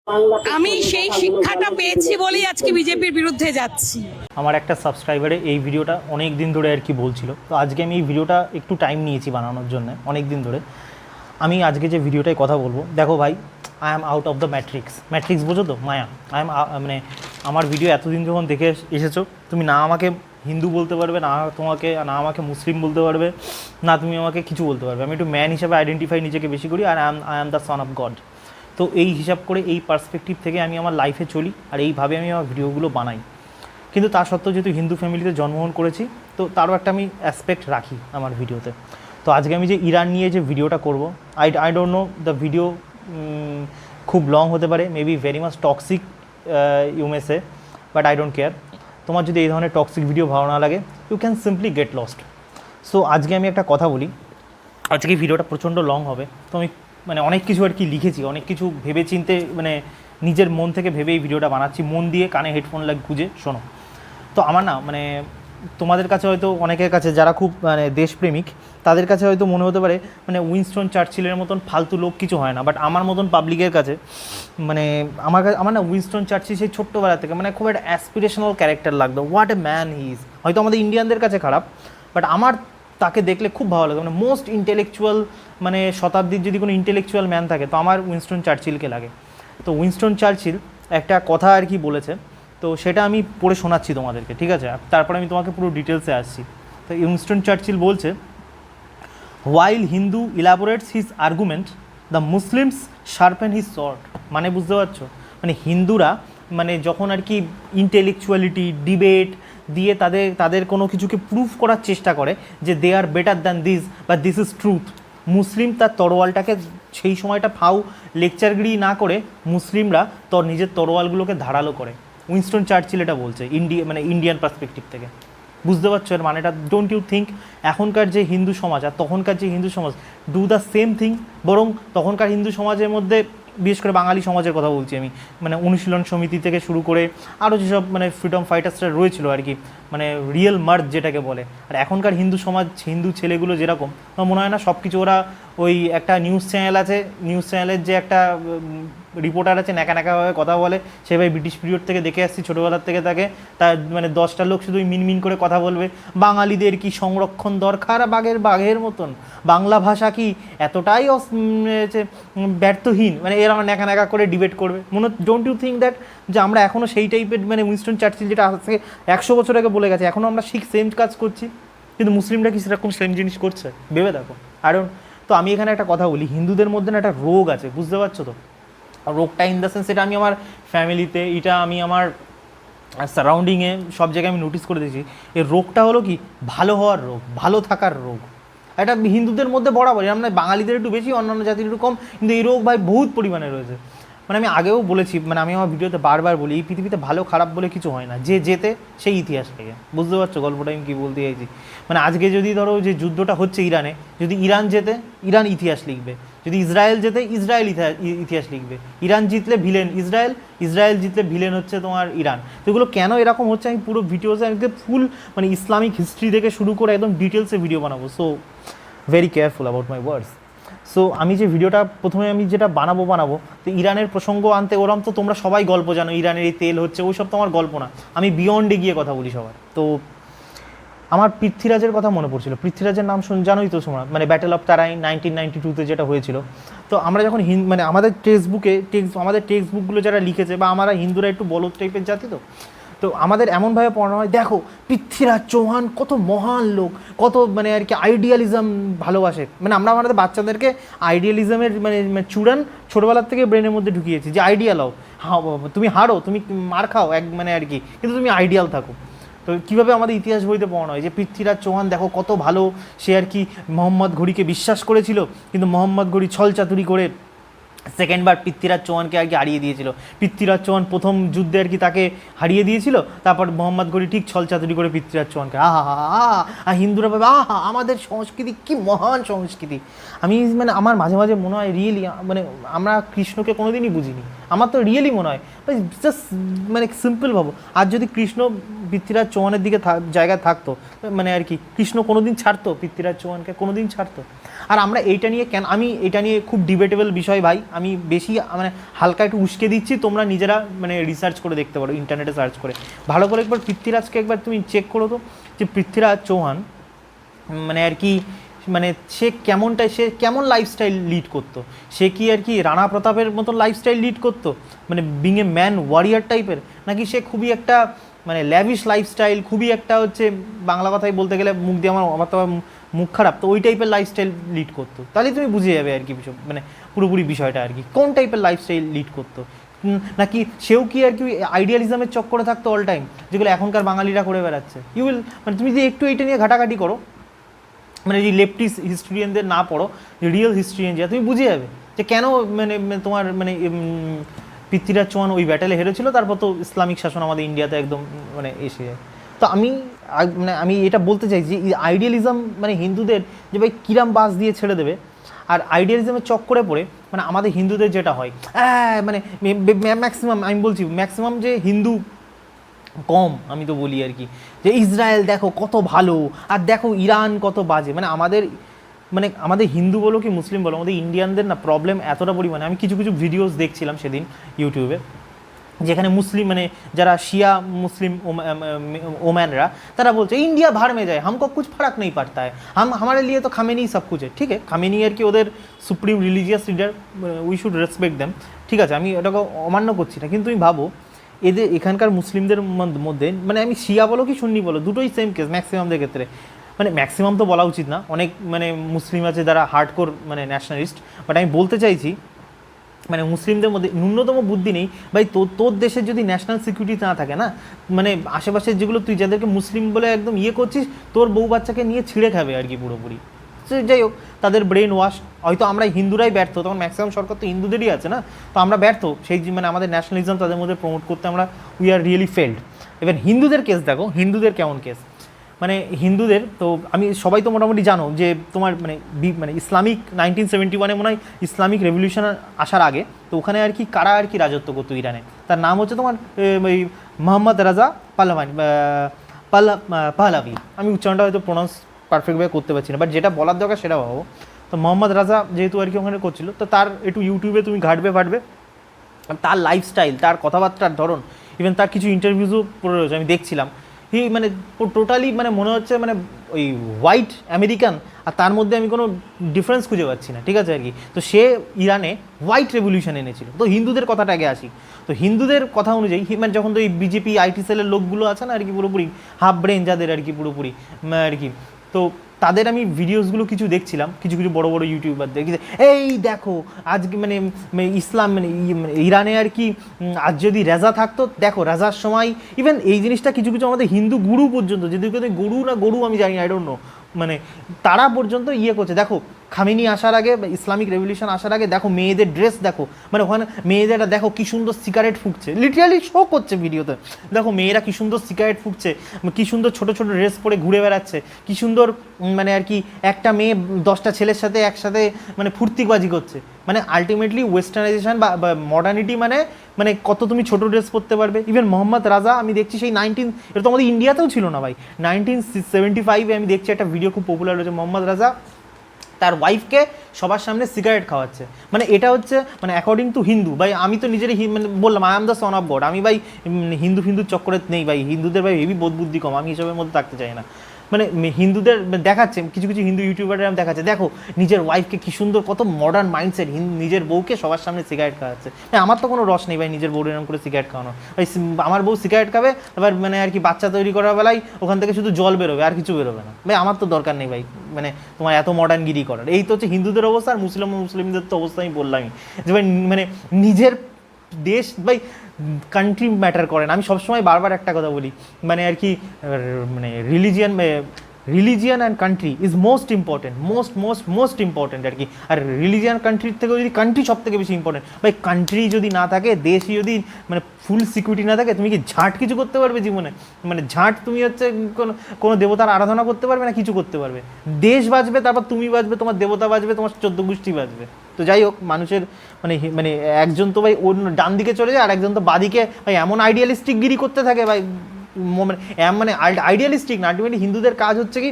আমি সেই শিক্ষাটা পেয়েছি বলেই আজকে বিজেপির বিরুদ্ধে যাচ্ছি। আমার একটা সাবস্ক্রাইবারে এই ভিডিওটা অনেক দিন ধরে আর কি বলছিল, তো আজকে আমি এই ভিডিওটা একটু টাইম নিয়েছি বানানোর জন্য। অনেক দিন ধরে আমি আজকে যে ভিডিওটায় কথা বলবো, দেখো ভাই, I am out of the matrix বোঝো তো, মায়া। আই এম মানে আমার ভিডিও এতদিন যখন দেখে এসেছো, তুমি না আমাকে হিন্দু বলতে পারবে, না আমাকে মুসলিম বলতে পারবে, না তুমি আমাকে কিছু বলতে পারবে। আমি একটু ম্যান হিসাবে আইডেন্টিফাই নিজেকে বেশি করি, আর I am the son of God. তো এই হিসাব করে, এই পার্সপেক্টিভ থেকে আমি আমার লাইফে চলি, আর এইভাবে আমি আমার ভিডিওগুলো বানাই। কিন্তু তা সত্ত্বেও যেহেতু হিন্দু ফ্যামিলিতে জন্মগ্রহণ করেছি, তো তারও একটা আমি অ্যাসপেক্ট রাখি আমার ভিডিওতে। তো আজকে আমি যে ইরান নিয়ে যে ভিডিওটা করব, I don't know the video খুব লং হতে পারে, maybe very much toxic you may say, but I don't care. তোমার যদি এই ধরনের টক্সিক ভিডিও ভালো না লাগে, you can simply get lost. So আজকে আমি একটা কথা বলি, আজকে ভিডিওটা প্রচণ্ড লং হবে। তো আমি মানে অনেক কিছু আর কি লিখেছি, অনেক কিছু ভেবে চিনতে, মানে নিজের মন থেকে ভেবে এই ভিডিওটা বানাচ্ছি, মন দিয়ে কানে হেডফোন গুঁজে শোনো। তো আমার না মানে তোমাদের কাছে হয়তো, অনেকের কাছে যারা খুব মানে দেশপ্রেমিক, তাদের কাছে হয়তো মনে হতে পারে মানে উইনস্টন চার্চিলের মতন ফালতু লোক কিছু হয় না। বাট আমার মতন পাবলিকের কাছে মানে আমার না উইনস্টন চার্চিল সেই ছোট্টোবেলা থেকে মানে খুব একটা অ্যাসপিরেশনাল ক্যারেক্টার লাগতো। What a man he is. হয়তো আমাদের ইন্ডিয়ানদের কাছে খারাপ, বাট আমার তাকে দেখলে খুব ভালো লাগে। মানে মোস্ট ইন্টেলেকচুয়াল, মানে শতাব্দীর যদি কোনো ইন্টেলেকচুয়াল ম্যান থাকে, তো আমার উইনস্টন চার্চিলকে লাগে। তো উইনস্টন চার্চিল একটা কথা আর কি বলেছে, তো সেটা আমি পড়ে শোনাচ্ছি তোমাদেরকে, ঠিক আছে? তারপরে আমি তোমাকে পুরো ডিটেলসে আসছি। তো উইনস্টন চার্চিল বলছে, while Hindu elaborates his argument, the Muslims sharpen his sword. মানে বুঝতে পারছো, মানে হিন্দুরা মানে যখন আর কি ইন্টেলেকচুয়ালিটি ডিবেট দিয়ে তাদের কোনো কিছুকে প্রুফ করার চেষ্টা করে যে দে আর বেটার দ্যান দিস বা দিস ইজ ট্রুথ, মুসলিম তার তরোয়ালটাকে সেই সময়টা লেকচারগিরি না করে মুসলিমরা নিজের তরোয়ালগুলোকে ধারালো করে। উইনস্টন চার্চিল এটা বলছে মানে ইন্ডিয়ান পার্সপেক্টিভ থেকে। বুঝতে পারছো এর মানেটা? ডোন্ট ইউ থিঙ্ক এখনকার যে হিন্দু সমাজ আর তখনকার যে হিন্দু সমাজ ডু দ্য সেম থিং? বরং তখনকার হিন্দু সমাজের মধ্যে, বিশেষ করে বাঙালি সমাজের কথা বলছি আমি, মানে অনুশীলন সমিতি থেকে শুরু করে আরও যেসব মানে ফ্রিডম ফাইটার্সরা রয়েছিল আর কি, মানে রিয়েল মার্জ যেটাকে বলে। আর এখনকার হিন্দু সমাজ, হিন্দু ছেলেগুলো যেরকম, আমার মনে হয় না সব কিছু ওরা ওই একটা নিউজ চ্যানেল আছে, নিউজ চ্যানেলের যে একটা রিপোর্টার আছে, ন্যাকা ন্যাকাভাবে কথা বলে, সে ভাই ব্রিটিশ পিরিয়ড থেকে দেখে আসছি ছোটোবেলার থেকে, তাকে তার মানে 10টা লোক শুধু মিনমিন করে কথা বলবে, বাঙালিদের কি সংরক্ষণ দরকার বাঘের মতন, বাংলা ভাষা কি এতটাই ব্যর্থহীন, মানে এরা ন্যাকা ন্যাকা করে ডিবেট করবে। ডোন্ট ইউ থিঙ্ক দ্যাট যে আমরা এখনও সেই টাইপের, মানে উইনস্টন চার্চিল যেটা আজ থেকে 100 বছর আগে বলে গেছে, এখনও আমরা ঠিক সেম কাজ করছি? কিন্তু মুসলিমরা কি সেরকম সেম জিনিস করছে? ভেবে দেখো। তো আমি এখানে একটা কথা বলি, হিন্দুদের মধ্যে না একটা রোগ আছে, বুঝতে পারছো তো? রোগটা ইন দ্য সেন্স, এটা আমি আমার ফ্যামিলিতে, এটা আমি আমার সারাউন্ডিংয়ে সব জায়গায় আমি নোটিস করে দিয়েছি। এই রোগটা হলো কি, ভালো হওয়ার রোগ, ভালো থাকার রোগ। এটা হিন্দুদের মধ্যে বরাবরই, আমরা বাঙালিদের একটু বেশি, অন্যান্য জাতির একটু কম, কিন্তু এই রোগ ভাই বহুত পরিমাণে রয়েছে। মানে আমি আগেও বলেছি, মানে আমি আমার ভিডিওতে বারবার বলি, এই পৃথিবীতে ভালো খারাপ বলে কিছু হয় না, যে যেতে সেই ইতিহাস থেকে। বুঝতে পারছো গল্পটা আমি কী বলতে চাইছি? মানে আজকে যদি ধরো যে যুদ্ধটা হচ্ছে ইরানে, যদি ইরান জেতে, ইরান ইতিহাস লিখবে। যদি ইসরায়েল জেতে, ইসরায়েল ইতিহাস লিখবে। ইরান জিতলে ভিলেন ইসরায়েল, ইসরায়েল জিতলে ভিলেন হচ্ছে তোমার ইরান। তো এগুলো কেন এরকম হচ্ছে, আমি পুরো ভিডিওতে আজকে ফুল মানে ইসলামিক হিস্ট্রি থেকে শুরু করে একদম ডিটেলসে ভিডিও বানাবো। So very careful about my words. So আমি যে ভিডিওটা প্রথমে আমি যেটা বানাবো, তো ইরানের প্রসঙ্গ আনতে, ওরম তো তোমরা সবাই গল্প জানো, ইরানের এই তেল হচ্ছে, ওই সব তো আমার গল্প না, আমি বিয়ন্ডে গিয়ে কথা বলি সবার। তো আমার পৃথ্বীরাজের কথা মনে পড়ছিল। পৃথ্বীরাজের নাম জানোই তো তোমরা, মানে ব্যাটেল অফ তারাইন 1992-তে যেটা হয়েছিল। তো আমরা যখন মানে আমাদের টেক্সট বুকগুলো যারা লিখেছে, বা আমরা হিন্দুরা একটু বলদ টাইপের জাতি, তো আমাদের এমনভাবে পড়ানো হয়, দেখো পৃথ্বীরাজ চৌহান কত মহান লোক, কত মানে আর কি আইডিয়ালিজম ভালোবাসে। মানে আমরা আমাদের বাচ্চাদেরকে আইডিয়ালিজমের মানে চূড়ান ছোটোবেলার থেকে ব্রেনের মধ্যে ঢুকিয়েছি, যে আইডিয়াল হও, তুমি হারো, তুমি মার খাও মানে আর কি, কিন্তু তুমি আইডিয়াল থাকো। তো কীভাবে আমাদের ইতিহাস বইতে পড়ানো হয় যে পৃথ্বীরাজ চৌহান দেখো কত ভালো, সে আর কি মোহাম্মদ ঘুরিকে বিশ্বাস করেছিল, কিন্তু মোহাম্মদ ঘুরি ছলচাতুরি করে সেকেন্ডবার পৃথ্বীরাজ চৌহানকে আর কি হারিয়ে দিয়েছিল। পৃথ্বীরাজ চৌহান প্রথম যুদ্ধে আর কি তাকে হারিয়ে দিয়েছিল, তারপর মোহাম্মদ ঘুরি ঠিক ছলচাতুরি করে পৃথ্বীরাজ চৌহানকে হিন্দুরা ভাবে আমাদের সংস্কৃতি কি মহান সংস্কৃতি। আমি মানে আমার মাঝে মাঝে মনে হয় রিয়েলি, মানে আমরা কৃষ্ণকে কোনোদিনই বুঝিনি, আমার তো রিয়েলি মনে হয় ভাই জাস্ট মানে সিম্পল ভাবো, আর যদি কৃষ্ণ পৃথ্বীরাজ চৌহানের দিকে জায়গায় থাকতো মানে আর কি কৃষ্ণ কোনো দিন ছাড়তো পৃথ্বীরাজ চৌহানকে, কোনো দিন ছাড়তো? আর আমরা এইটা নিয়ে কেন, আমি এটা নিয়ে খুব ডিবেটেবল বিষয় ভাই, আমি বেশি মানে হালকা একটু উস্কে দিচ্ছি, তোমরা নিজেরা মানে রিসার্চ করে দেখতে পারো, ইন্টারনেটে সার্চ করে ভালো করে একবার পৃথ্বীরাজকে একবার তুমি চেক করো তো, যে পৃথ্বীরাজ চৌহান মানে আর কি মানে সে কেমন লাইফস্টাইল লিড করতো, সে কি আর কি রানা প্রতাপের মতো লাইফস্টাইল লিড করতো মানে বিং এ ম্যান ওয়ারিয়ার টাইপের, নাকি সে খুবই একটা মানে ল্যাভিশ লাইফস্টাইল, খুবই একটা হচ্ছে বাংলা কথায় বলতে গেলে মুখ দিয়ে আমার তো মুখ খারাপ, তো ওই টাইপের লাইফস্টাইল লিড করতো? তাহলে তুমি বুঝে যাবে আর কি মানে পুরোপুরি বিষয়টা আর কি কোন টাইপের লাইফস্টাইল লিড করতো। নাকি সেও কি আর কি আইডিয়ালিজমের চক্করে থাকতো অল টাইম, যেগুলো এখনকার বাঙালিরা করে বেড়াচ্ছে? ইউ উইল মানে তুমি যদি একটু এইটা নিয়ে ঘাটাঘাটি করো, মানে যে লেফটিস্ট হিস্ট্রিয়ানদের না পড়ো, যে রিয়েল হিস্ট্রিয়ান যা, তুমি বুঝে যাবে যে কেন মানে তোমার মানে পৃথ্বীরাজ চৌহান ওই ব্যাটেলে হেরেছিল, তারপর তো ইসলামিক শাসন আমাদের ইন্ডিয়াতে একদম মানে এসে যায়। তো আমি এটা বলতে চাই যে আইডিয়ালিজম মানে হিন্দুদের যে ভাই কিরাম বাস দিয়ে ছেড়ে দেবে, আর আইডিয়ালিজমের চক্করে পড়ে মানে আমাদের হিন্দুদের যেটা হয় মানে ম্যাক্সিমাম আমি বলছি ম্যাক্সিমাম যে হিন্দু কম, আমি তো বলি আর কি যে ইসরায়েল দেখো কত ভালো, আর দেখো ইরান কত বাজে, মানে আমাদের হিন্দু বলো কি মুসলিম বলো, আমাদের ইন্ডিয়ানদের না প্রবলেম এতটা পরিমাণে। আমি কিছু ভিডিওস দেখছিলাম সেদিন ইউটিউবে, যেখানে মুসলিম মানে যারা শিয়া মুসলিম ওম্যানরা তারা বলছে ইন্ডিয়া ভাড় মে যায়, हमको कुछ फर्क नहीं पड़ता है, हमारे लिए तो खामेनी सब कुछ है। ঠিক আছে, খামেনি আর কি ওদের supreme religious leader, we should respect them, ঠিক আছে, আমি এটাকে অমান্য করছি না, কিন্তু তুমি ভাবো এদের এখানকার মুসলিমদের মধ্যে মানে আমি শিয়া বলো কি সুন্নি বলো দুটোই সেম কেস ম্যাক্সিমামদের ক্ষেত্রে, মানে ম্যাক্সিমাম তো বলা উচিত না, অনেক মানে মুসলিম আছে যারা হার্ডকোর মানে ন্যাশনালিস্ট, বাট আমি বলতে চাইছি মানে মুসলিমদের মধ্যে ন্যূনতম বুদ্ধি নেই ভাই। তোর দেশের যদি ন্যাশনাল সিকিউরিটি না থাকে না, মানে আশেপাশে যেগুলো তুই যাদেরকে মুসলিম বলে একদম ইয়ে করছিস, তোর বউ বাচ্চাকে নিয়ে ছিঁড়ে খাবে আর কি পুরোপুরি। যাই হোক, তাদের ব্রেন ওয়াশ, হয়তো আমরা হিন্দুরাই ব্যর্থ, তখন ম্যাক্সিমাম সরকার তো হিন্দুদেরই আছে না, তো আমরা ব্যর্থ সেই মানে আমাদের ন্যাশনালিজম তাদের মধ্যে প্রমোট করতে আমরা উই আর রিয়েলি ফেল্ড। এবার হিন্দুদের কেস দেখো, হিন্দুদের কেমন কেস, মানে হিন্দুদের তো আমি সবাই তো মোটামুটি জানো যে তোমার মানে ইসলামিক 1971 মনে হয় ইসলামিক রেভলিউশন আসার আগে, তো ওখানে আর কি কারা আর কি রাজত্ব করতো ইরানে, তার নাম হচ্ছে তোমার ওই মোহাম্মদ রাজা পাহলাভি। আমি উচ্চারণটা হয়তো প্রোনাউন্স পারফেক্টভাবে করতে পারছি না, বাট যেটা বলার দরকার সেটা ভাবো। তো মোহাম্মদ রাজা যেহেতু আর কি ওখানে করছিল, তো তার একটু ইউটিউবে তুমি ঘাটবে তার লাইফস্টাইল, তার কথাবার্তার ধরন, ইভেন তার কিছু ইন্টারভিউজও পড়ে রয়েছে আমি দেখছিলাম, মানে টোটালি মানে মনে হচ্ছে মানে ওই হোয়াইট আমেরিকান, আর তার মধ্যে আমি কোনো ডিফারেন্স খুঁজে পাচ্ছি না, ঠিক আছে আর কি। তো সে ইরানে হোয়াইট রেভলিউশন এনেছিল। তো হিন্দুদের কথাটা আগে আসি, তো হিন্দুদের কথা অনুযায়ী মানে যখন তো এই বিজেপি আইটি সেলের লোকগুলো আছে না আর কি পুরোপুরি হাফ ব্রেন যাদের আর কি পুরোপুরি আর কি, তো তাদের আমি ভিডিওসগুলো কিছু দেখছিলাম, কিছু বড় বড় ইউটিউবার দেখি, এই দেখো আজকে মানে ইসলাম মানে ইরানে আর কি আজ যদি রেজা থাকতো, দেখো রেজার সময় ইভেন এই জিনিসটা কিছু আমাদের হিন্দু গুরু পর্যন্ত, যদি গরু না গরু আমি জানি আই ডোন্ট নো, মানে তারা পর্যন্ত ইয়ে করছে, দেখো খামেনি আসার আগে ইসলামিক রেভলিউশন আসার আগে দেখো মেয়েদের ড্রেস দেখো, মানে ওখানে মেয়েদেরটা দেখো কী সুন্দর সিগারেট ফুঁকছে, লিটারালি শো করছে ভিডিওতে, দেখো মেয়েরা কী সুন্দর সিগারেট ফুঁকছে, কী সুন্দর ছোটো ছোটো ড্রেস পরে ঘুরে বেড়াচ্ছে, কী সুন্দর মানে আর কি একটা মেয়ে 10টা ছেলের সাথে একসাথে মানে ফুর্তিবাজি করছে, মানে আলটিমেটলি ওয়েস্টার্নাইজেশন বা মডার্নিটি মানে কত তুমি ছোটো ড্রেস পরতে পারবে। ইভেন মোহাম্মদ রাজা আমি দেখছি সেই এটা তো আমাদের ইন্ডিয়াতেও ছিল না ভাই, 1975 আমি দেখছি একটা ভিডিও খুব পপুলার হয়েছে, মোহাম্মদ রাজা তার ওয়াইফকে সবার সামনে সিগারেট খাওয়াচ্ছে, মানে এটা হচ্ছে মানে অ্যাকর্ডিং টু হিন্দু ভাই। আমি তো নিজেরই মানে বললাম I am the son of god, আমি ভাই হিন্দুর চক্করে নেই ভাই, হিন্দুদের ভাই হেভি বোধ বুদ্ধি কম, আমি এসবের মধ্যে থাকতে চাই না। মানে হিন্দুদের দেখাচ্ছে কিছু হিন্দু ইউটিউবাররা দেখাচ্ছে, দেখো নিজের ওয়াইফকে কী সুন্দর, কত মডার্ন মাইন্ডসেট, নিজের বউকে সবার সামনে সিগারেট খাওয়াচ্ছে। হ্যাঁ, আমার তো কোনো রস নেই ভাই নিজের বউর এরকম করে সিগারেট খাওয়ানো, ভাই আমার বউ সিগারেট খাবে, এবার মানে আর কি বাচ্চা তৈরি করার বেলায় ওখান থেকে শুধু জল বেরোবে আর কিছু বেরোবে না, ভাই আমার তো দরকার নেই ভাই মানে তোমার এত মডার্নগিরি করার। এই তো হচ্ছে হিন্দুদের অবস্থা, আর মুসলিমদের তো অবস্থা আমি বললামই, যে ভাই মানে নিজের দেশ ভাই কান্ট্রি ম্যাটার করে না। আমি সবসময় বারবার একটা কথা বলি, মানে আর কি মানে religion religion and country is most important, most important আর কি। আর রিলিজিয়ান কান্ট্রির থেকেও যদি কান্ট্রি সব থেকে বেশি ইম্পর্টেন্ট, ভাই কান্ট্রি যদি না থাকে, দেশই যদি মানে ফুল সিকিউরিটি না থাকে, তুমি কি ঝাঁট কিছু করতে পারবে জীবনে? মানে ঝাঁট তুমি হচ্ছে কোনো দেবতার আরাধনা করতে পারবে না, কিছু করতে পারবে? দেশ বাঁচবে, তারপর তুমি বাঁচবে, তোমার দেবতা বাঁচবে, তোমার 14 গোষ্ঠী বাঁচবে। তো যাই হোক, মানুষের মানে একজন তো ভাই অন্য ডান দিকে চলে যায়, আর একজন তো বাদিকে ভাই এমন আইডিয়ালিস্টিক গিরি করতে থাকে ভাই, মানে আইডিয়ালিস্টিক না, আলটিমেটলি হিন্দুদের কাজ হচ্ছে কি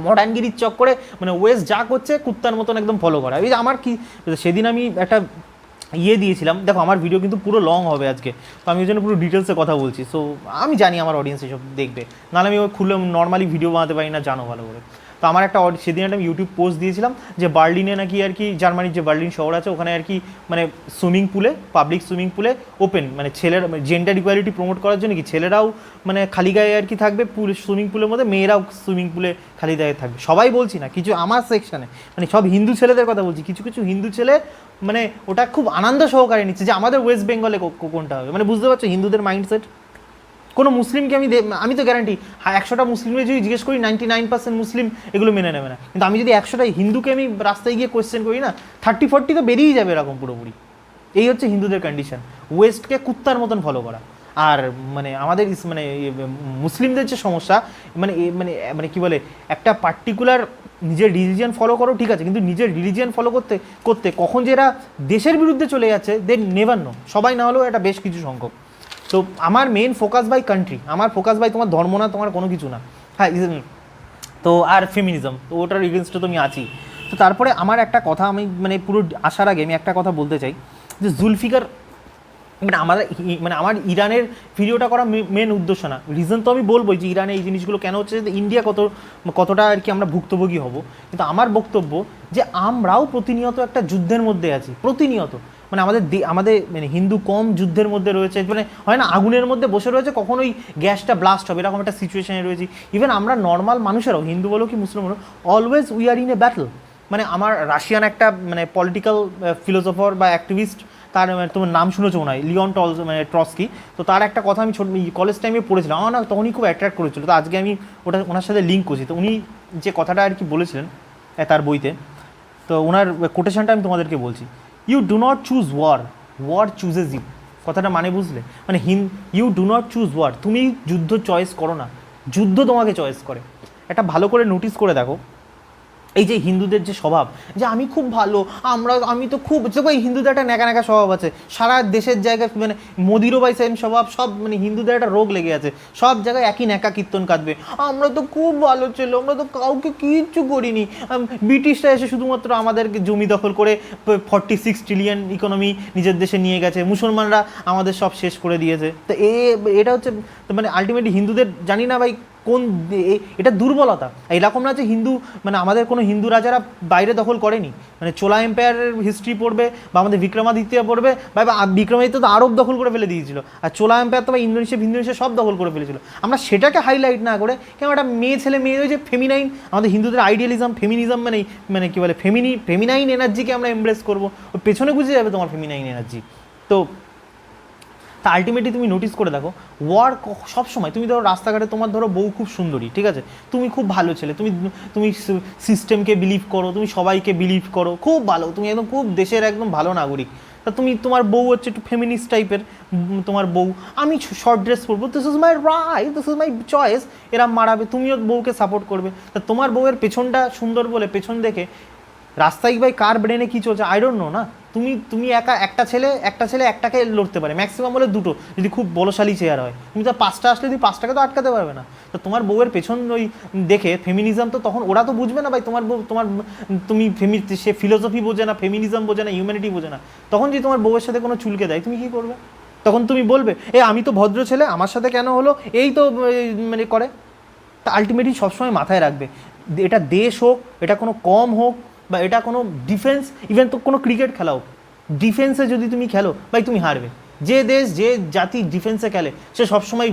মডার্নগিরির চক্করে মানে ওয়েস্ট যা করছে কুত্তার মতন একদম ফলো করা। এই যে আমার কি সেদিন আমি একটা দিয়েছিলাম, দেখো আমার ভিডিও কিন্তু পুরো লং হবে আজকে, তো আমি ওই জন্য পুরো ডিটেলসে কথা বলছি। সো আমি জানি আমার অডিয়েন্স এসব দেখবে, নাহলে আমি খুলে নর্মালি ভিডিও বানাতে পারি না, জানো ভালো করে। তো আমার সেদিন একটা ইউটিউব পোস্ট দিয়েছিলাম যে বার্লিনে নাকি আর কি, জার্মানির যে বার্লিন শহর আছে ওখানে আর কি মানে সুইমিং পুলে, পাবলিক সুইমিং পুলে ওপেন মানে ছেলেরা জেন্ডার ইকুয়ালিটি প্রমোট করার জন্য কি ছেলেরাও মানে খালি গায়ে আর কি থাকবে সুইমিং পুলের মধ্যে, মেয়েরাও সুইমিং পুলে খালি গায়ে থাকবে। সবাই বলছি না, কিছু আমার সেকশানে মানে সব হিন্দু ছেলেদের কথা বলছি, কিছু কিছু হিন্দু ছেলে মানে ওটা খুব আনন্দ সহকারে নিচ্ছে যে আমাদের ওয়েস্ট বেঙ্গলে কোনটা হবে। মানে বুঝতে পারছো হিন্দুদের মাইন্ডসেট? কোনো মুসলিমকে আমি তো গ্যারান্টি 100টা মুসলিমকে যদি জিজ্ঞেস করি 99% মুসলিম এগুলো মেনে নেবে না, কিন্তু আমি যদি 100টা হিন্দুকে আমি রাস্তায় গিয়ে কোয়েশ্চেন করি না, 30-40 তো বেরিয়েই যাবে এরকম পুরোপুরি। এই হচ্ছে হিন্দুদের কন্ডিশন, ওয়েস্টকে কুত্তার মতন ফলো করা। আর মানে আমাদের মানে মুসলিমদের যে সমস্যা মানে মানে মানে কী বলে, একটা পার্টিকুলার নিজের রিলিজিয়ান ফলো করো ঠিক আছে, কিন্তু নিজের রিলিজিয়ান ফলো করতে করতে কখন যে এরা দেশের বিরুদ্ধে চলে যাচ্ছে দে নেভার নো, সবাই না হলেও এটা বেশ কিছু সংখ্যক। তো আমার মেন ফোকাস বাই কান্ট্রি, আমার ফোকাস বাই তোমার ধর্ম না, তোমার কোনো কিছু না। হ্যাঁ তো আর ফেমিনিজম, তো ওটার এগেনস্টে তো আমি আছি। তো তারপরে আমার একটা কথা, আমি মানে পুরো আসার আগে আমি একটা কথা বলতে চাই যে জুলফিকার মানে আমার ইরানের ভিডিওটা করা মেন উদ্দেশ্য না, রিজন তো আমি বলবোই যে ইরানে এই জিনিসগুলো কেন হচ্ছে, যে ইন্ডিয়া কতটা আর কি আমরা ভুক্তভোগী হব। কিন্তু আমার বক্তব্য যে আমরাও প্রতিনিয়ত একটা যুদ্ধের মধ্যে আছি, প্রতিনিয়ত মানে আমাদের মানে হিন্দু কম যুদ্ধের মধ্যে রয়েছে, মানে হয় না আগুনের মধ্যে বসে রয়েছে, কখন ওই গ্যাসটা ব্লাস্ট হবে এরকম একটা সিচুয়েশনে রয়েছি। ইভেন আমরা নর্মাল মানুষেরাও, হিন্দু বলো কি মুসলিম বলো, always we are in a battle. মানে আমার রাশিয়ান একটা মানে পলিটিক্যাল ফিলোসফার বা অ্যাক্টিভিস্ট, তার তোমার নাম শুনেছো মনে হয়, লিওন ট্রস্কি। তো তার একটা কথা আমি কলেজ টাইমে পড়েছিলাম, আমার না তখনই খুব অ্যাট্রাক্ট করেছিল। তো আজকে আমি ওনার সাথে লিঙ্ক করছি। তো উনি যে কথাটা আর কি বলেছিলেন তার বইতে, তো ওনার কোটেশনটা আমি তোমাদেরকে বলছি, you do not choose war chooses you. কথাটা মানে বুঝলে, মানে you do not choose war, তুমি যুদ্ধ চয়েস করো না, যুদ্ধ তোমাকে চয়েস করে। এটা ভালো করে নোটিস করে দেখো, এই যে হিন্দুদের যে স্বভাব যে আমি খুব ভালো, আমি তো খুব, এই হিন্দুদের একটা ন্যাকা ন্যাকা স্বভাব আছে সারা দেশের জায়গায়, মানে মোদিরও বাই সেম স্বভাব, সব মানে হিন্দুদের একটা রোগ লেগে আছে, সব জায়গায় একই ন্যাকা কীর্তন কাঁদবে, আমরা তো খুব ভালো ছিল, আমরা তো কাউকে কিচ্ছু করিনি, ব্রিটিশরা এসে শুধুমাত্র আমাদেরকে জমি দখল করে 46 ট্রিলিয়ন ইকোনমি নিজের দেশে নিয়ে গেছে, মুসলমানরা আমাদের সব শেষ করে দিয়েছে। তো এটা হচ্ছে মানে আলটিমেটলি হিন্দুদের জানি না ভাই কোন, এটা দুর্বলতা। এরকম না যে হিন্দু মানে আমাদের কোনো হিন্দু রাজারা বাইরে দখল করেনি, মানে চোলা এম্পায়ারের হিস্ট্রি পড়বে বা আমাদের বিক্রমাদিত্য পড়বে, বা বিক্রমাদিত্য তো আরব দখল করে ফেলে দিয়েছিল, আর চোলা এম্পায়ার তো বা ইন্দোনেশিয়া সব দখল করে ফেলেছিল। আমরা সেটাকে হাইলাইট না করে কেন একটা মেয়ে ওই যে ফেমিনাইন, আমাদের হিন্দুদের আইডিয়ালিজম ফেমিনিজম মানে কী বলে ফেমিনাইন এনার্জিকে আমরা এমব্রেস করবো, ওই পেছনে বুঝে যাবে তোমার ফেমিনাইন এনার্জি। তো তা আলটিমেটলি তুমি নোটিস করে দেখো, ওয়ার সবসময়, তুমি ধরো রাস্তাঘাটে তোমার ধরো বউ খুব সুন্দরী, ঠিক আছে, তুমি খুব ভালো ছেলে, তুমি সিস্টেমকে বিলিভ করো, তুমি সবাইকে বিলিভ করো, খুব ভালো, তুমি একদম খুব দেশের একদম ভালো নাগরিক। তা তোমার বউ হচ্ছে একটু ফেমিনিস্ট টাইপের, তোমার বউ আমি শর্ট ড্রেস পরবো, this is my right, this is my choice, এরা মারাবে, তুমিও বউকে সাপোর্ট করবে। তা তোমার বউয়ের পেছনটা সুন্দর বলে পেছন দেখে রাস্তায় ভাই কার ব্রেনে কী চলছে আই ডোন্ট নো না। তুমি একটা ছেলে একটাকে লড়তে পারে, ম্যাক্সিমাম বলে দুটো, যদি খুব বলশালী চেয়ার হয়। তুমি তো 5টা আসলে তুমি 5টাকে তো আটকাতে পারবে না। তো তোমার বউয়ের পেছন ওই দেখে ফেমিনিজম, তো তখন ওরা তো বুঝবে না ভাই তোমার বউ সে ফিলোসফি বোঝে না, ফেমিনিজম বোঝে না, হিউম্যানিটি বোঝে না। তখন যদি তোমার বউয়ের সাথে কোনো চুলকে দেয় তুমি কী করবে? তখন তুমি বলবে আমি তো ভদ্র ছেলে, আমার সাথে কেন হলো, এই তো মানে করে। তা আলটিমেটলি সবসময় মাথায় রাখবে, এটা দেশ হোক, এটা কোনো কম হোক, বা এটা কোনো ডিফেন্স, ইভেন তো কোনো ক্রিকেট খেলা হোক, ডিফেন্সে যদি তুমি খেলো ভাই তুমি হারবে। যে দেশ যে জাতি ডিফেন্সে খেলে সে সবসময়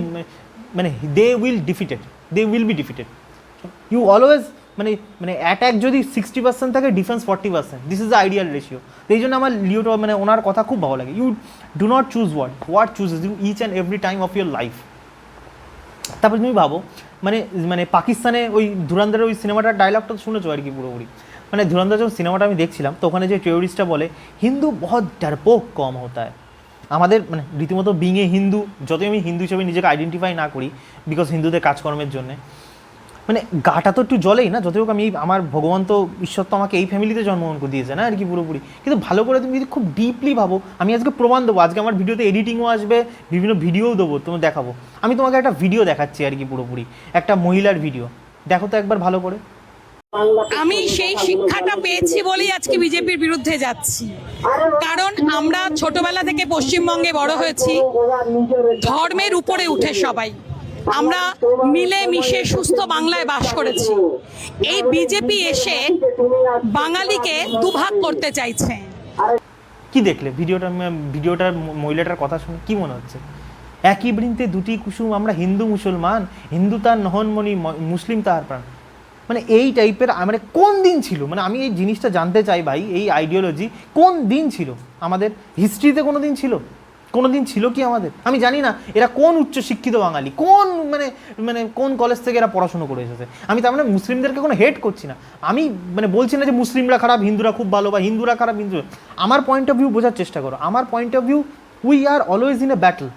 মানে they will be defeated. You always মানে অ্যাট্যাক যদি 60% থাকে, defence 40%, this is the ideal ratio. এই জন্য আমার লিওটো মানে ওনার কথা খুব ভালো লাগে, you do not choose what chooses you each and every time of your life. তারপরে তুমি ভাবো মানে মানে পাকিস্তানে ওই ধুরন্ধরের ওই সিনেমাটার ডায়লগটা শুনেছো আর কি পুরোপুরি। মানে ধুরন্ধর যখন সিনেমাটা আমি দেখছিলাম তো ওখানে যে টেরোরিস্টটা বলে হিন্দু বহুত ডরপোক কম হতা হয়। আমাদের মানে রীতিমতো বিঙে হিন্দু, যতই আমি হিন্দু হিসেবে নিজেকে আইডেন্টিফাই না করি বিকজ হিন্দুদের কাজকর্মের জন্যে, মানে গাটা তো একটু জ্বলেই না। যতই হোক আমি আমার ভগবান তো ঈশ্বর তো আমাকে এই ফ্যামিলিতে জন্মগ্রহণ করে দিয়েছে না আর কি পুরোপুরি। কিন্তু ভালো করে তুমি যদি খুব ডিপলি ভাবো, আমি আজকে প্রমাণ দেবো, আজকে আমার ভিডিওতে এডিটিংও আসবে, বিভিন্ন ভিডিওও দেবো, তোমার দেখাবো। আমি তোমাকে একটা ভিডিও দেখাচ্ছি আর কি পুরোপুরি, একটা মহিলার ভিডিও, দেখো তো একবার ভালো করে। আমি সেই শিক্ষাটা পেয়েছি বলেই আজকে বিজেপির বিরুদ্ধে যাচ্ছি। কারণ আমরা ছোটবেলা থেকে পশ্চিমবঙ্গে বড় হয়েছি ধর্মের উপরে উঠে সবাই, আমরা মিলে মিশে সুস্থ বাংলায় বাস করেছি। এই বিজেপি এসে বাঙালিকে দুভাগ করতে চাইছে। কি দেখলে ভিডিওটার মহিলাটার কথা শুনে কি মনে হচ্ছে? একই বৃন্তে দুটি কুসুম, আমরা হিন্দু মুসলমান, হিন্দু তার নহনমণি, মুসলিম তাহার প্রাণ। মানে এই টাইপের, মানে কোন দিন ছিল, মানে আমি এই জিনিসটা জানতে চাই ভাই, এই আইডিওলজি কোন দিন ছিল আমাদের হিস্ট্রিতে? কোনো দিন ছিল? কোনো দিন ছিল কি আমাদের? আমি জানি না এরা কোন উচ্চশিক্ষিত বাঙালি, কোন মানে মানে কোন কলেজ থেকে এরা পড়াশুনো করে এসেছে। আমি তার মানে মুসলিমদেরকে কোনো হেট করছি না, আমি মানে বলছি না যে মুসলিমরা খারাপ হিন্দুরা খুব ভালো, বা হিন্দুরা খারাপ হিন্দু। আমার পয়েন্ট অফ ভিউ বোঝার চেষ্টা করো। আমার point of view, we are always in a battle.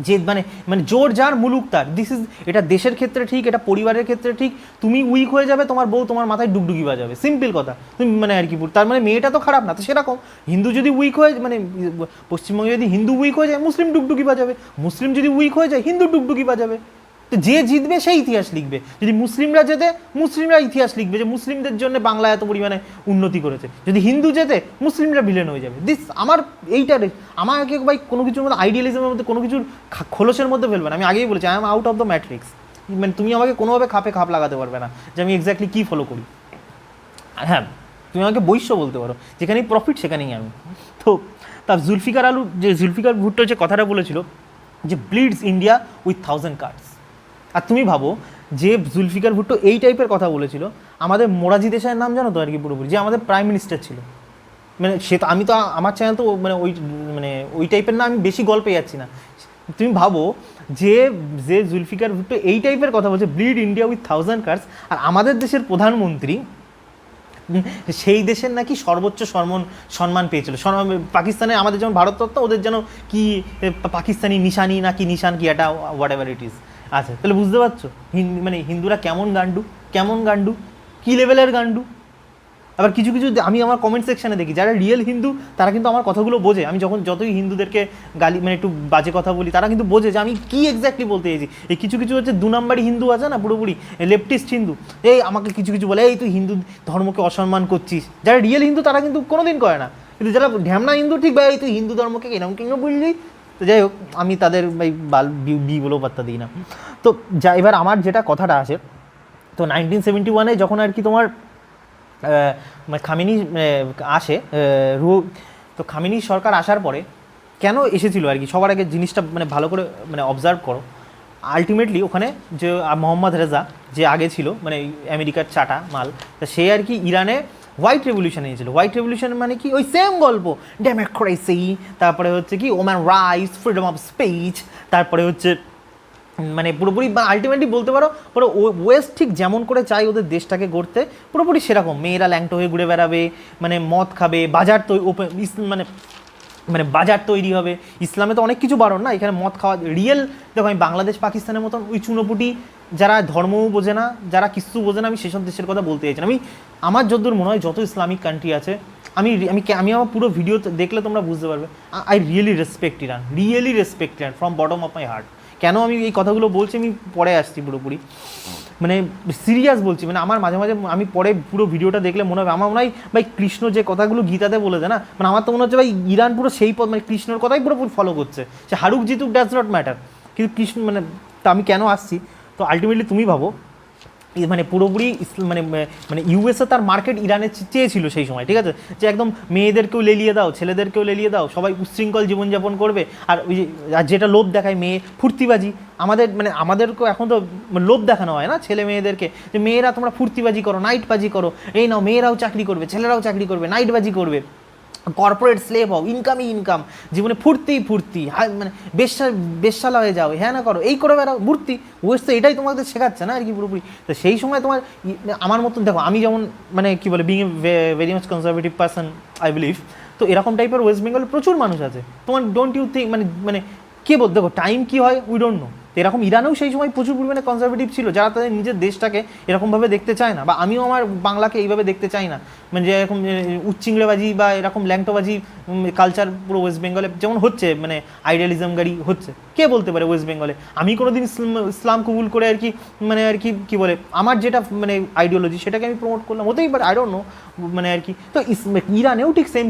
যে মানে মানে জোর যার মুলুক তার, দিস ইজ, এটা দেশের ক্ষেত্রে ঠিক, এটা পরিবারের ক্ষেত্রে ঠিক। তুমি উইক হয়ে যাবে, তোমার বউ তোমার মাথায় ডুগডুগি বাজাবে, সিম্পল কথা। তুমি মানে আর কি, তার মানে মেয়েটা তো খারাপ না। তো সেরকম হিন্দু যদি উইক হয়ে, মানে পশ্চিমবঙ্গে যদি হিন্দু উইক হয়ে যায় মুসলিম ডুগডুগি বাজাবে, মুসলিম যদি উইক হয়ে যায় হিন্দু ডুগডুগি বাজাবে। তো যে জিতবে সেই ইতিহাস লিখবে। যদি মুসলিমরা জেতে, মুসলিমরা ইতিহাস লিখবে যে মুসলিমদের জন্য বাংলা এত পরিমাণে উন্নতি করেছে। যদি হিন্দু জেতে, মুসলিমরা ভিলেন হয়ে যাবে। দিস আমার এইটারে, আমাকে ভাই কোনো কিছুর মধ্যে, আইডিয়ালিজমের মধ্যে কোনো কিছুর খোলসের মধ্যে ফেলবে না। আমি আগেই বলেছি, I am out of the matrix. মানে তুমি আমাকে কোনোভাবে খাপ লাগাতে পারবে না যে আমি এক্স্যাক্টলি কী ফলো করি। হ্যাঁ, তুমি আমাকে বৈশ্য বলতে পারো, যেখানেই প্রফিট সেখানেই আমি। তো তার জুলফিকার ভুট্টো যে কথাটা বলেছিল যে ব্লিডস ইন্ডিয়া উইথ 1000 কার্ডস। আর তুমি ভাবো যে জুলফিকার ভুট্টো এই টাইপের কথা বলেছিল, আমাদের মোরাজি দেশাইয়ের নাম জানো তো আর কি পুরোপুরি, যে আমাদের প্রাইম মিনিস্টার ছিল। মানে সে তো, আমি তো আমার চ্যানেল তো মানে ওই টাইপের না, আমি বেশি গল্পে যাচ্ছি না। তুমি ভাবো যে যে জুলফিকার ভুট্টো এই টাইপের কথা বলছে, ব্লিড ইন্ডিয়া উইথ 1000 কার্ডস, আর আমাদের দেশের প্রধানমন্ত্রী সেই দেশের নাকি সর্বোচ্চ সম্মান পেয়েছিল। পাকিস্তানে আমাদের যেমন ভারতরত্ন, ওদের যেন কি পাকিস্তানি নিশানি নাকি নিশান কি এটা, হোয়াট এভার ইট ইজ। আচ্ছা, তাহলে বুঝতে পারছো মানে হিন্দুরা কেমন গান্ডু, কী লেভেলের গান্ডু। আবার কিছু আমি আমার কমেন্ট সেকশানে দেখি যারা রিয়েল হিন্দু, তারা কিন্তু আমার কথাগুলো বোঝে। আমি যতই হিন্দুদেরকে গালি, মানে একটু বাজে কথা বলি, তারা কিন্তু বোঝে যে আমি কী এক্স্যাক্টলি বলতে চাইছি। এই কিছু হচ্ছে 2 নাম্বারি হিন্দু আছে না, পুরোপুরি লেফটিস্ট হিন্দু, এই আমাকে কিছু বলে, এই তুই হিন্দু ধর্মকে অসম্মান করছিস। যারা রিয়েল হিন্দু তারা কিন্তু কোনোদিন করে না, কিন্তু যারা ঢ্যামনা হিন্দু, ঠিক ভাই তুই হিন্দু ধর্মকে এরকম কেন বুঝলি। তো যাই হোক, আমি তাদের বি বলেও পাত্তা দিই না। তো এবার আমার যেটা কথাটা আসে, তো 1971 যখন আর কি তোমার খামেনি আসে, তো খামেনি সরকার আসার পরে কেন এসেছিল আর কি, সবার আগে জিনিসটা মানে ভালো করে মানে অবজার্ভ করো। আলটিমেটলি ওখানে যে মোহাম্মদ রেজা যে আগে ছিল, মানে আমেরিকার চাটা মাল, তা সে আর কি ইরানে হোয়াইট রেভলিউশন এনেছিল। হোয়াইট রেভলিউশন মানে কি, ওই সেম গল্প, ডেমোক্রেসি, তারপরে হচ্ছে কি woman rights, freedom of speech, তারপরে হচ্ছে মানে পুরোপুরি আলটিমেটলি বলতে পারো পুরো ওয়েস্ট ঠিক যেমন করে চাই ওদের দেশটাকে গড়তে, পুরোপুরি সেরকম। মেয়েরা ল্যাংটো হয়ে ঘুরে বেড়াবে, মানে মদ খাবে, বাজার মানে বাজার তৈরি হবে। ইসলামে তো অনেক কিছু বারণ না, এখানে মদ খাওয়া রিয়েল। দেখো, আমি বাংলাদেশ পাকিস্তানের মতন ওই চুনোপুটি যারা ধর্মও বোঝে না, যারা কিছু বোঝে না, আমি সেসব দেশের কথা বলতে চাইছি না। আমার যতদূর মনে হয় যত ইসলামিক কান্ট্রি আছে, আমি আমার পুরো ভিডিও দেখলে তোমরা বুঝতে পারবে, I really respect Iran from bottom of my heart. কেন আমি এই কথাগুলো বলছি আমি পরে আসছি, পুরোপুরি মানে সিরিয়াস বলছি। মানে আমার মাঝে আমি পরে পুরো ভিডিওটা দেখলে মনে হবে, আমার মনে হয় ভাই কৃষ্ণ যে কথাগুলো গীতাতে বলে দেয় না, মানে আমার তো মনে হচ্ছে ভাই ইরান পুরো সেই পথ, মানে কৃষ্ণর কথাই পুরোপুরি ফলো করছে। সে হারুক জিতুক ডাজ নট ম্যাটার, কিন্তু কৃষ্ণ মানে, তা আমি কেন আসছি, তো আলটিমেটলি তুমি ভাবো মানে পুরোপুরি মানে মানে ইউএসএ তার মার্কেট ইরানে চেয়েছিল সেই সময়, ঠিক আছে, যে একদম মেয়েদেরকেও লেলিয়ে দাও, ছেলেদেরকেও লেলিয়ে দাও, সবাই উচ্ছৃঙ্খল জীবনযাপন করবে। আর ওই যে যেটা লোভ দেখায় মেয়ে, ফুর্তিবাজি, আমাদেরকেও এখন তো লোভ দেখানো হয় না ছেলে মেয়েদেরকে, যে মেয়েরা তোমরা ফুর্তিবাজি করো, নাইটবাজি করো, এই নাও মেয়েরাও চাকরি করবে, ছেলেরাও চাকরি করবে, নাইটবাজি করবে। কর্পোরেট স্লেভ হও, ইনকামই ইনকাম, জীবনে ফুর্তি মানে বেশ্যালা হয়ে যাও, হ্যাঁ না করো, এই করে বেড়াও মূর্তি। ওয়েস্ট তো এটাই তোমাদের শেখাচ্ছে না আর কি পুরোপুরি। তো সেই সময় তোমার আমার মতন দেখো, আমি যেমন মানে কী বলে being a very much conservative person I believe, তো এরকম টাইপের ওয়েস্ট বেঙ্গলে প্রচুর মানুষ আছে। তোমার ডোন্ট ইউ থিঙ্ক মানে মানে কে বল, দেখো টাইম কী হয় উই ডোন্ট নো। তো এরকম ইরানেও সেই সময় প্রচুর পরিমাণে কনজারভেটিভ ছিল, যারা তাদের নিজের দেশটাকে এরকমভাবে দেখতে চায় না, বা আমিও আমার বাংলাকে এইভাবে দেখতে চাই না, মানে যে এরকম উচ্চিংড়েবাজি বা এরকম ল্যাংটোবাজি কালচার পুরো ওয়েস্ট বেঙ্গলে যেমন হচ্ছে, মানে আইডিয়ালিজম গাড়ি হচ্ছে। কে বলতে পারে ওয়েস্ট বেঙ্গলে আমি কোনোদিন ইসলাম কবুল করে আর কি, মানে আর কি কী বলে আমার যেটা মানে আইডিওলজি সেটাকে আমি প্রমোট করলাম, হতেই পারে, আই ডোন্ট নো, মানে আর কি। তো ইরানেও ঠিক সেম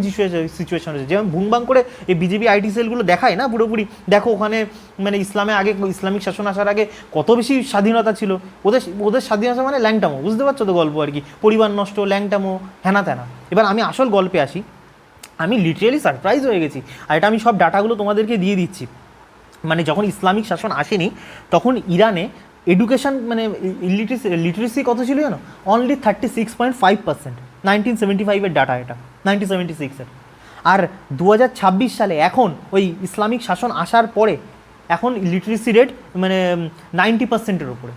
সিচুয়েশন হয়েছে, যেমন ভুংবাং করে এই বিজেপি আইটি সেলগুলো দেখায় না পুরোপুরি, দেখো ওখানে মানে ইসলামিক শাসন আসার আগে কত বেশি স্বাধীনতা ছিল। ওদের স্বাধীনতা মানে ল্যাংটামো, বুঝতে পারছো তো গল্প আর কি, পরিবার নষ্ট, ল্যাংটামো, হ্যানা ত্যানা। এবার আমি আসল গল্পে আসি, আমি লিটারেলি সারপ্রাইজ হয়ে গেছি, আর এটা আমি সব ডাটাগুলো তোমাদেরকে দিয়ে দিচ্ছি। মানে যখন ইসলামিক শাসন আসেনি তখন ইরানে এডুকেশন মানে লিটারেসি কত ছিল জানো? অনলি 36.5%, 1975-এর ডাটা এটা, 1976-এর। আর 2026 সালে এখন ওই ইসলামিক শাসন আসার পরে এখন লিটারেসি রেট মানে 90%-এর ওপরে।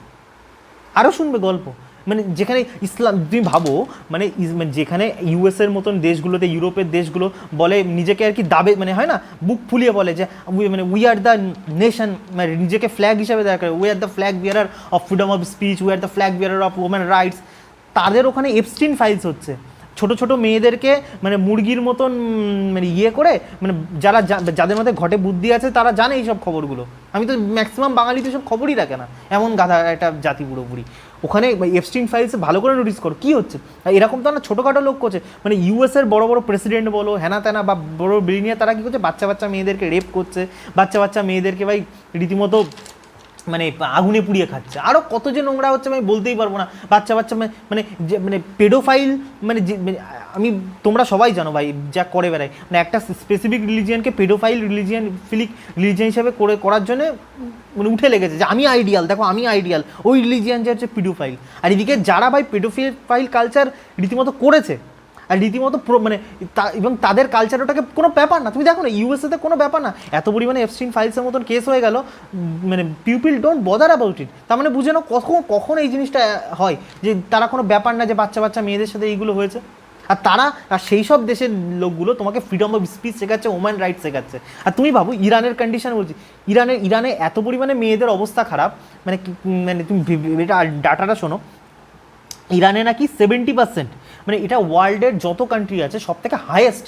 আরও শুনবে গল্প, মানে যেখানে ইসলাম তুমি ভাবো, মানে যেখানে ইউএসের মতন দেশগুলোতে, ইউরোপের দেশগুলো বলে নিজেকে আর কি দাবে, মানে হয় না বুক ফুলিয়ে বলে যে মানে উই আর দ্য নেশন, মানে নিজেকে ফ্ল্যাগ হিসাবে দেখা, we are the flag bearer of freedom of speech, we are the flag bearer of women rights. তাদের ওখানে এপস্টিন ফাইলস হচ্ছে, ছোট ছোট মেয়েদেরকে মানে মুরগির মতন মানে ইয়ে করে, মানে যাদের মধ্যে ঘটে বুদ্ধি আছে তারা জানে এইসব খবরগুলো। আমি তো ম্যাক্সিমাম বাঙালি তো সব খবরই রাখে না, এমন গাধা একটা জাতি পুরোপুরি। ওখানে এপস্টিন ফাইলসে ভালো করে নোটিস করো কী হচ্ছে। এরকম তো না ছোটোখাটো লোক করছে, মানে ইউএসের বড় বড় প্রেসিডেন্ট বলো, হ্যানা ত্যানা বা বড় বিলিনিয়ার, তারা কী করছে, বাচ্চা মেয়েদেরকে রেপ করছে, বাচ্চা মেয়েদেরকে ভাই রীতিমতো মানে আগুনে পুড়িয়ে খাচ্ছে। আরও কত যে নোংরা হচ্ছে আমি বলতেই পারবো না। বাচ্চা মানে যে মানে পেডোফাইল, মানে যে আমি তোমরা সবাই জানো ভাই যা করে বেড়ায়, মানে একটা স্পেসিফিক রিলিজিয়ানকে পেডোফাইল রিলিজিয়ান হিসাবে করার জন্য মানে উঠে লেগেছে যে আমি আইডিয়াল, দেখো আমি আইডিয়াল, ওই রিলিজিয়ান যে হচ্ছে পেডোফাইল। আর এদিকে যারা ভাই পেডোফাইল কালচার রীতিমতো করেছে, আর রীতিমতো মানে এবং তাদের কালচার ওটাকে কোনো ব্যাপার না। তুমি দেখো না ইউএসএতে কোনো ব্যাপার না, এত পরিমাণে এপস্টিন ফাইলসের মতন কেস হয়ে গেল, মানে পিপল ডোন্ট বদার অ্যাবাউট ইট। তার মানে বুঝে নাও কখন এই জিনিসটা হয় যে তারা কোনো ব্যাপার না যে বাচ্চা মেয়েদের সাথে এইগুলো হয়েছে। আর সেই সব দেশের লোকগুলো তোমাকে ফ্রিডম অফ স্পিচ শেখাচ্ছে, ওম্যান রাইটস শেখাচ্ছে। আর তুমি ভাবো ইরানের কন্ডিশন বলছি, ইরানে এত পরিমাণে মেয়েদের অবস্থা খারাপ, মানে তুমি এটা ডাটাটা শোনো, ইরানে নাকি 70%, মানে এটা ওয়ার্ল্ডের যত কান্ট্রি আছে সব থেকে হাইয়েস্ট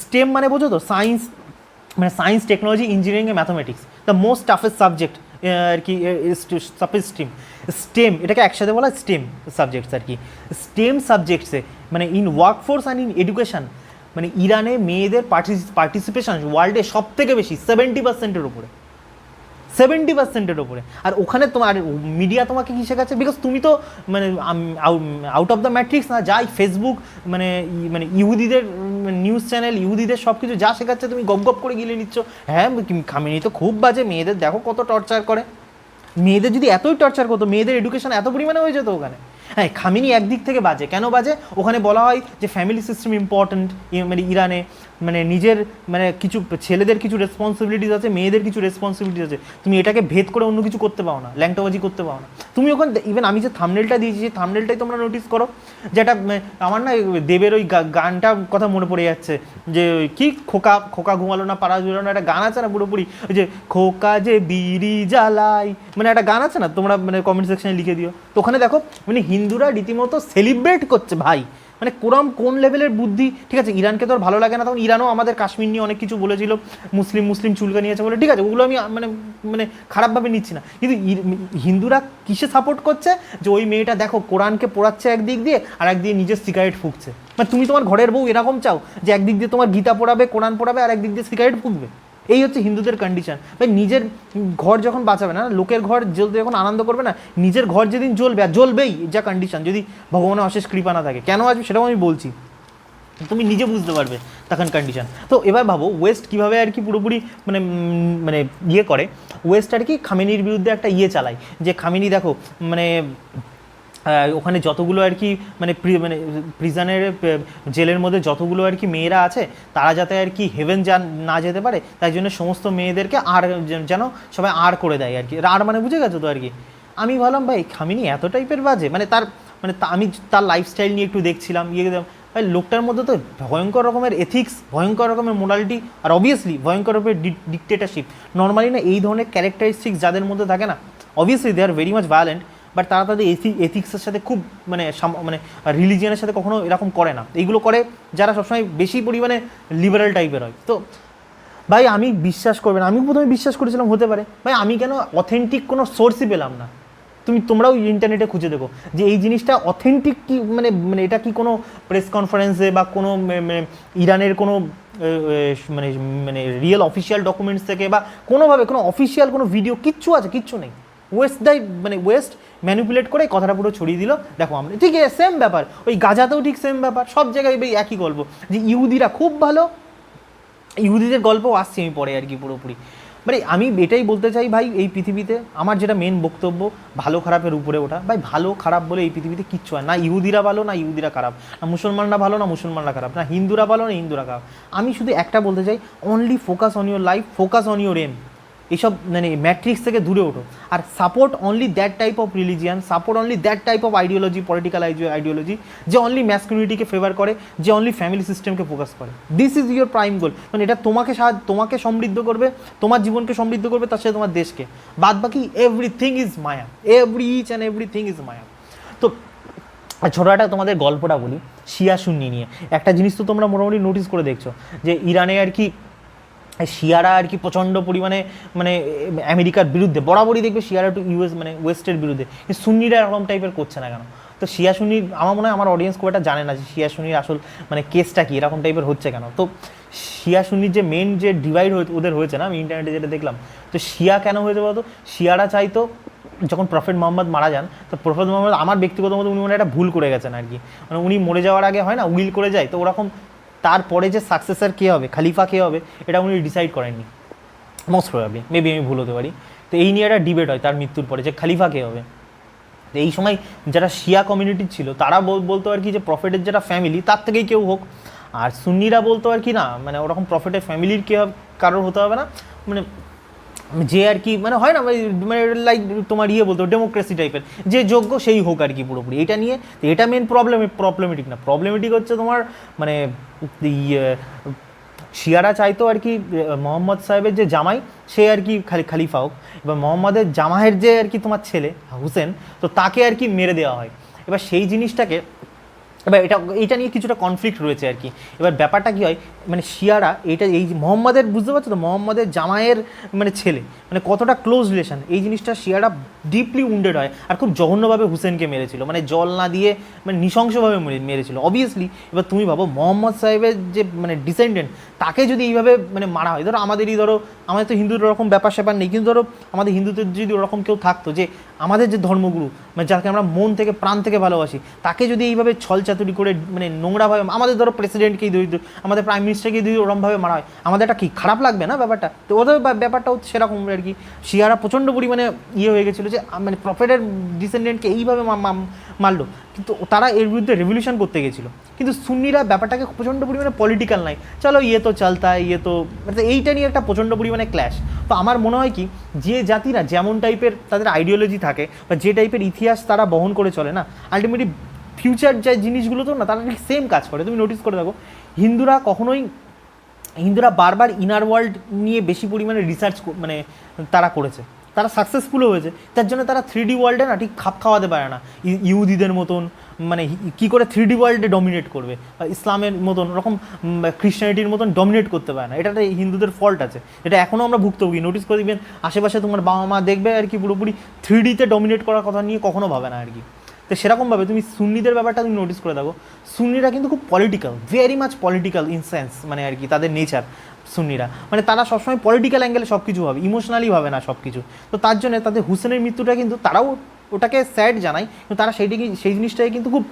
স্টেম, মানে বোঝো তো সায়েন্স, মানে সায়েন্স, টেকনোলজি, ইঞ্জিনিয়ারিং এ mathematics, the most toughest subject আর কি স্টেম, এটাকে একসাথে বলা স্টেম সাবজেক্টস আর কি। স্টেম সাবজেক্টসে মানে in workforce and in education, মানে ইরানে মেয়েদের পার্টিসিপেশন ওয়ার্ল্ডে সব থেকে বেশি, 70%-এর উপরে, 70%-এর ওপরে। আর ওখানে তোমার মিডিয়া তোমাকে কী শেখাচ্ছে, বিকজ তুমি তো মানে আউট অফ দ্য ম্যাট্রিক্স না, যাই ফেসবুক মানে ইহুদিদের নিউজ চ্যানেল, ইহুদিদের সব কিছু যা শেখাচ্ছে তুমি গপ করে গিলে নিচ্ছ। হ্যাঁ খামেনি তো খুব বাজে, মেয়েদের দেখো কত টর্চার করে। মেয়েদের যদি এতই টর্চার করতো, মেয়েদের এডুকেশন এত পরিমাণে হয়ে যেত ওখানে। হ্যাঁ খামেনি একদিক থেকে বাজে, কেন বাজে, ওখানে বলা হয় যে ফ্যামিলি সিস্টেম ইম্পর্ট্যান্ট, মানে ইরানে মানে নিজের মানে কিছু ছেলেদের কিছু রেসপন্সিবিলিটিস আছে, মেয়েদের কিছু রেসপন্সিবিলিটিস আছে, তুমি এটাকে ভেদ করে অন্য কিছু করতে পারো না, ল্যাংটাবাজি করতে পারো না তুমি ওখানে। ইভেন আমি যে থাম্বনেলটা দিয়েছি সেই থাম্বনেলটাই তোমরা নোটিস করো, যেটা আমার না দেবের ওই গানটা কথা মনে পড়ে যাচ্ছে, যে কি খোকা ঘুমালো না পাড়া ঝুলানো, একটা গান আছে না পুরোপুরি, ওই যে খোকা যে বিড়ি জ্বালাই, মানে একটা গান আছে না, তোমরা মানে কমেন্ট সেকশনে লিখে দিও। তো ওখানে দেখো মানে হিন্দুরা রীতিমতো সেলিব্রেট করছে ভাই, মানে কোন লেভেলের বুদ্ধি। ঠিক আছে ইরানকে তো আর ভালো লাগে না, তখন ইরানও আমাদের কাশ্মীর নিয়ে অনেক কিছু বলেছিল, মুসলিম চুলকা নিয়েছে বলে, ঠিক আছে ওগুলো আমি মানে খারাপভাবে নিচ্ছি না, কিন্তু হিন্দুরা কিসে সাপোর্ট করছে, যে ওই মেয়েটা দেখো কোরআনকে পড়াচ্ছে একদিক দিয়ে, আর একদিকে নিজের সিগারেট ফুঁকছে। মানে তুমি তোমার ঘরের বউ এরকম চাও যে একদিক দিয়ে তোমার গীতা পড়াবে, কোরআন পড়াবে, আর একদিক দিয়ে সিগারেট ফুঁকবে? এই হচ্ছে হিন্দুদের কন্ডিশন ভাই। নিজের ঘর যখন বাঁচাবে না, লোকের ঘর জ্বলতে যখন আনন্দ করবে না, নিজের ঘর যেদিন জ্বলবে, আর জ্বলবেই যা কন্ডিশন, যদি ভগবানের অশেষ কৃপা না থাকে। কেন আসবে সেটাও আমি বলছি, তুমি নিজে বুঝতে পারবে তখন কন্ডিশন। তো এবার ভাবো ওয়েস্ট কীভাবে আর কি পুরোপুরি মানে ইয়ে করে, ওয়েস্ট আর কি খামেনির বিরুদ্ধে একটা ইয়ে চালায়, যে খামেনি দেখো মানে ওখানে যতগুলো আর কি মানে মানে প্রিজনের জেলের মধ্যে যতগুলো আর কি মেয়েরা আছে তারা যাতে আর কি হেভেন না যেতে পারে, তাই জন্য সমস্ত মেয়েদেরকে আর যেন সবাই আর করে দেয় আর কি। আর মানে বুঝে গেছো তো আর কি। আমি ভাবলাম ভাই খামিনি এত টাইপের বাজে, মানে তার মানে আমি তার লাইফস্টাইল নিয়ে একটু দেখছিলাম, ভাই লোকটার মধ্যে তো ভয়ঙ্কর রকমের এথিক্স, ভয়ঙ্কর রকমের মোরালিটি, আর অবভিয়াসলি ভয়ঙ্কর রকমের ডিকটেটরশিপ। নর্মালি না এই ধরনের ক্যারেক্টারিস্টিক্স যাদের মধ্যে থাকে না, obviously they are very much violent, but তারা তাদের এথিক্সের সাথে খুব মানে মানে রিলিজিয়ানের সাথে কখনো এরকম করে না। এইগুলো করে যারা সবসময় বেশি পরিমাণে লিবারাল টাইপের হয়। তো ভাই আমি বিশ্বাস করবেন, আমি প্রথমে বিশ্বাস করেছিলাম হতে পারে, ভাই আমি কেন অথেন্টিক কোনো সোর্সই পেলাম না। তোমরাও ইন্টারনেটে খুঁজে দেখো যে এই জিনিসটা অথেন্টিক কি, মানে মানে এটা কি কোনো প্রেস কনফারেন্সে বা কোনো মানে ইরানের কোনো মানে মানে রিয়েল অফিসিয়াল ডকুমেন্টস থেকে বা কোনোভাবে কোনো অফিসিয়াল কোনো ভিডিও কিচ্ছু আছে? কিচ্ছু নেই। ওয়েস্ট ম্যানিপুলেট করে কথাটা পুরো ছড়িয়ে দিল। দেখো আমরা ঠিক আছে, সেম ব্যাপার ওই গাজাতেও ঠিক সেম ব্যাপার, সব জায়গায় ভাই একই গল্প যে ইহুদিরা খুব ভালো। ইহুদিদের গল্পও আসছে আমি পরে আর কি পুরোপুরি। মানে আমি এটাই বলতে চাই ভাই, এই পৃথিবীতে আমার যেটা মেন বক্তব্য, ভালো খারাপের উপরে ওঠা। ভাই ভালো খারাপ বলে এই পৃথিবীতে কিচ্ছু হয় না। ইহুদিরা ভালো না ইহুদিরা খারাপ, না মুসলমানরা ভালো না মুসলমানরা খারাপ, না হিন্দুরা ভালো না হিন্দুরা খারাপ। আমি শুধু একটা বলতে চাই, only focus on your life, focus on your aim. এইসব মানে ম্যাট্রিক্স থেকে দূরে ওঠো, আর support only that type of religion, support only that type of ideology, political ideology যে অনলি ম্যাসকুলিনিটিকে ফেভার করে, যে অনলি ফ্যামিলি সিস্টেমকে ফোকাস করে। This is your prime goal. মানে এটা তোমাকে সমৃদ্ধ করবে, তোমার জীবনকে সমৃদ্ধ করবে, তার সাথে তোমার দেশকে। বাদ বাকি everything is maya, each and everything is maya. তো ছোটো একটা তোমাদের গল্পটা বলি শিয়া সুন্নি নিয়ে। একটা জিনিস তো তোমরা মোটামুটি নোটিস করে দেখছো যে ইরানে আর কি শিয়ারা আর কি প্রচণ্ড পরিমাণে মানে আমেরিকার বিরুদ্ধে, বরাবরই দেখবে শিয়ারা টু ইউএস মানে ওয়েস্টের বিরুদ্ধে, কিন্তু সুন্নিরা এরকম টাইপের করছে না কেন? তো শিয়া সুন্নির আমার মনে হয় আমার অডিয়েন্স খুব একটা জানে না যে শিয়া সুন্নির আসল মানে কেসটা কি, এরকম টাইপের হচ্ছে কেন। তো শিয়া সুন্নির যে মেন যে ডিভাইড ওদের হয়েছে না, আমি ইন্টারনেটে যেটা দেখলাম, তো শিয়া কেন হয়েছে বলতো, শিয়ারা চাইতো যখন প্রফেট মোহাম্মদ মারা যান, তো প্রফেট মোহাম্মদ আমার ব্যক্তিগত মতো উনি মানে একটা ভুল করে গেছেন আর কি। মানে উনি মরে যাওয়ার আগে হয় না উইল করে যায়, তো ওরকম তারপরে যে সাকসেসার কে হবে, খালিফা কে হবে, এটা উনি ডিসাইড করেননি মোস্ট প্রবাবলি, মেবি আমি ভুল হতে পারি। তো এই নিয়ে একটা ডিবেট হয় তার মৃত্যুর পরে যে খালিফা কে হবে। তো এই সময় যারা শিয়া কমিউনিটি ছিল তারা বলতো আর কি যে প্রফেটের যেটা ফ্যামিলি তার থেকেই কেউ হোক, আর সুন্নিরা বলতো আর কি না মানে ওরকম প্রফেটের ফ্যামিলির কেউ কারোর হতে হবে না, মানে যে আর কি মানে হয় না মানে লাইক তোমার বলতো ডেমোক্রেসি টাইপের, যে যোগ্য সেই হোক আর কি পুরোপুরি। এটা নিয়ে এটা মেন প্রবলেমেটিক না, প্রবলেমেটিক হচ্ছে তোমার মানে শিয়ারা চাইতো আর কি মোহাম্মদ সাহেবের যে জামাই সে আর কি খালিফা হোক, এবার মোহাম্মদের জামাইয়ের যে আর কি তোমার ছেলে হুসেন, তো তাকে আর কি মেরে দেওয়া হয়। এবার সেই জিনিসটাকে এবার এটা নিয়ে কিছুটা কনফ্লিক্ট রয়েছে আর কি। এবার ব্যাপারটা কী হয় মানে শিয়ারা এই মোহাম্মদের বুঝতে পারছো তো, মোহাম্মদের জামাইয়ের মানে ছেলে মানে কতটা ক্লোজ রিলেশন, এই জিনিসটা শিয়ারা ডিপলি উন্ডেড হয় আর খুব জঘন্যভাবে হুসেনকে মেরেছিল, মানে জল না দিয়ে মানে নৃশংসভাবে মেরেছিল অবভিয়াসলি। এবার তুমি ভাবো মোহাম্মদ সাহেবের যে মানে ডিসেন্ডেন্ট তাকে যদি এইভাবে মানে মারা হয়, ধরো আমাদের তো হিন্দুদের ওরকম ব্যাপার স্যাপার নেই, কিন্তু ধরো আমাদের হিন্দুদের যদি ওরকম কেউ থাকতো যে আমাদের যে ধর্মগুরু মানে যাকে আমরা মন থেকে প্রাণ থেকে ভালোবাসি, তাকে যদি এইভাবে ছলচাতুরি করে মানে নোংরাভাবে আমাদের ধরো প্রেসিডেন্টকেই আমাদের প্রাইম মিনিস্টারকেই যদি ওরকমভাবে মারা হয়, আমাদের একটা কি খারাপ লাগবে না ব্যাপারটা? তো ওদের ব্যাপারটাও সেরকম আর কি। শিয়ারা প্রচণ্ড পরিমাণে হয়ে গেছিলো যে মানে প্রফেটের ডিসেন্ডেন্টকে এইভাবে মারলো, কিন্তু তারা এর বিরুদ্ধে রেভলিউশন করতে গেছিলো। কিন্তু সুন্নিরা ব্যাপারটাকে প্রচণ্ড পরিমাণে পলিটিক্যাল নাই, চলো তো চালতা তো মানে এইটা নিয়ে একটা প্রচণ্ড পরিমাণে ক্ল্যাশ। তো আমার মনে হয় কি যে জাতিরা যেমন টাইপের তাদের আইডিওলজি থাকে বা যে টাইপের ইতিহাস তারা বহন করে চলে না, আলটিমেটলি ফিউচার যে জিনিসগুলো তো না তারা ঠিক সেম কাজ করে। তুমি নোটিস করে দেখো হিন্দুরা বারবার ইনার ওয়ার্ল্ড নিয়ে বেশি পরিমাণে রিসার্চ মানে তারা করেছে, তারা সাকসেসফুলও হয়েছে। তার জন্য তারা 3D ওয়ার্ল্ডে না ঠিক খাপ খাওয়াতে পারে না ইহুদিদের মতন, মানে কী করে 3D ওয়ার্ল্ডে ডমিনেট করবে, ইসলামের মতন ওরকম খ্রিস্টানিটির মতন ডমিনেট করতে পারে না। এটা হিন্দুদের ফল্ট আছে, এটা এখনও আমরা ভুক্তভোগী। নোটিস করে দিবেন আশেপাশে তোমার বাবা মা দেখবে আর কি পুরোপুরি 3Dতে ডমিনেট করার কথা নিয়ে কখনো ভাবে না আর কি। তো সেরকমভাবে তুমি সুন্নিদের ব্যাপারটা তুমি নোটিস করে দেখো, সুন্নিরা কিন্তু খুব political, very much political in sense, মানে আর কি তাদের নেচার। সুন্নিরা মানে তারা সবসময় পলিটিক্যাল অ্যাঙ্গেলে সব কিছু ভাবে, ইমোশনালি ভাবে না সব কিছু। তো তার জন্য তাদের হুসেনের মৃত্যুটা কিন্তু তারাও ওটাকে স্যাড জানায়, কিন্তু তারা সেই জিনিসটাকে কিন্তু খুব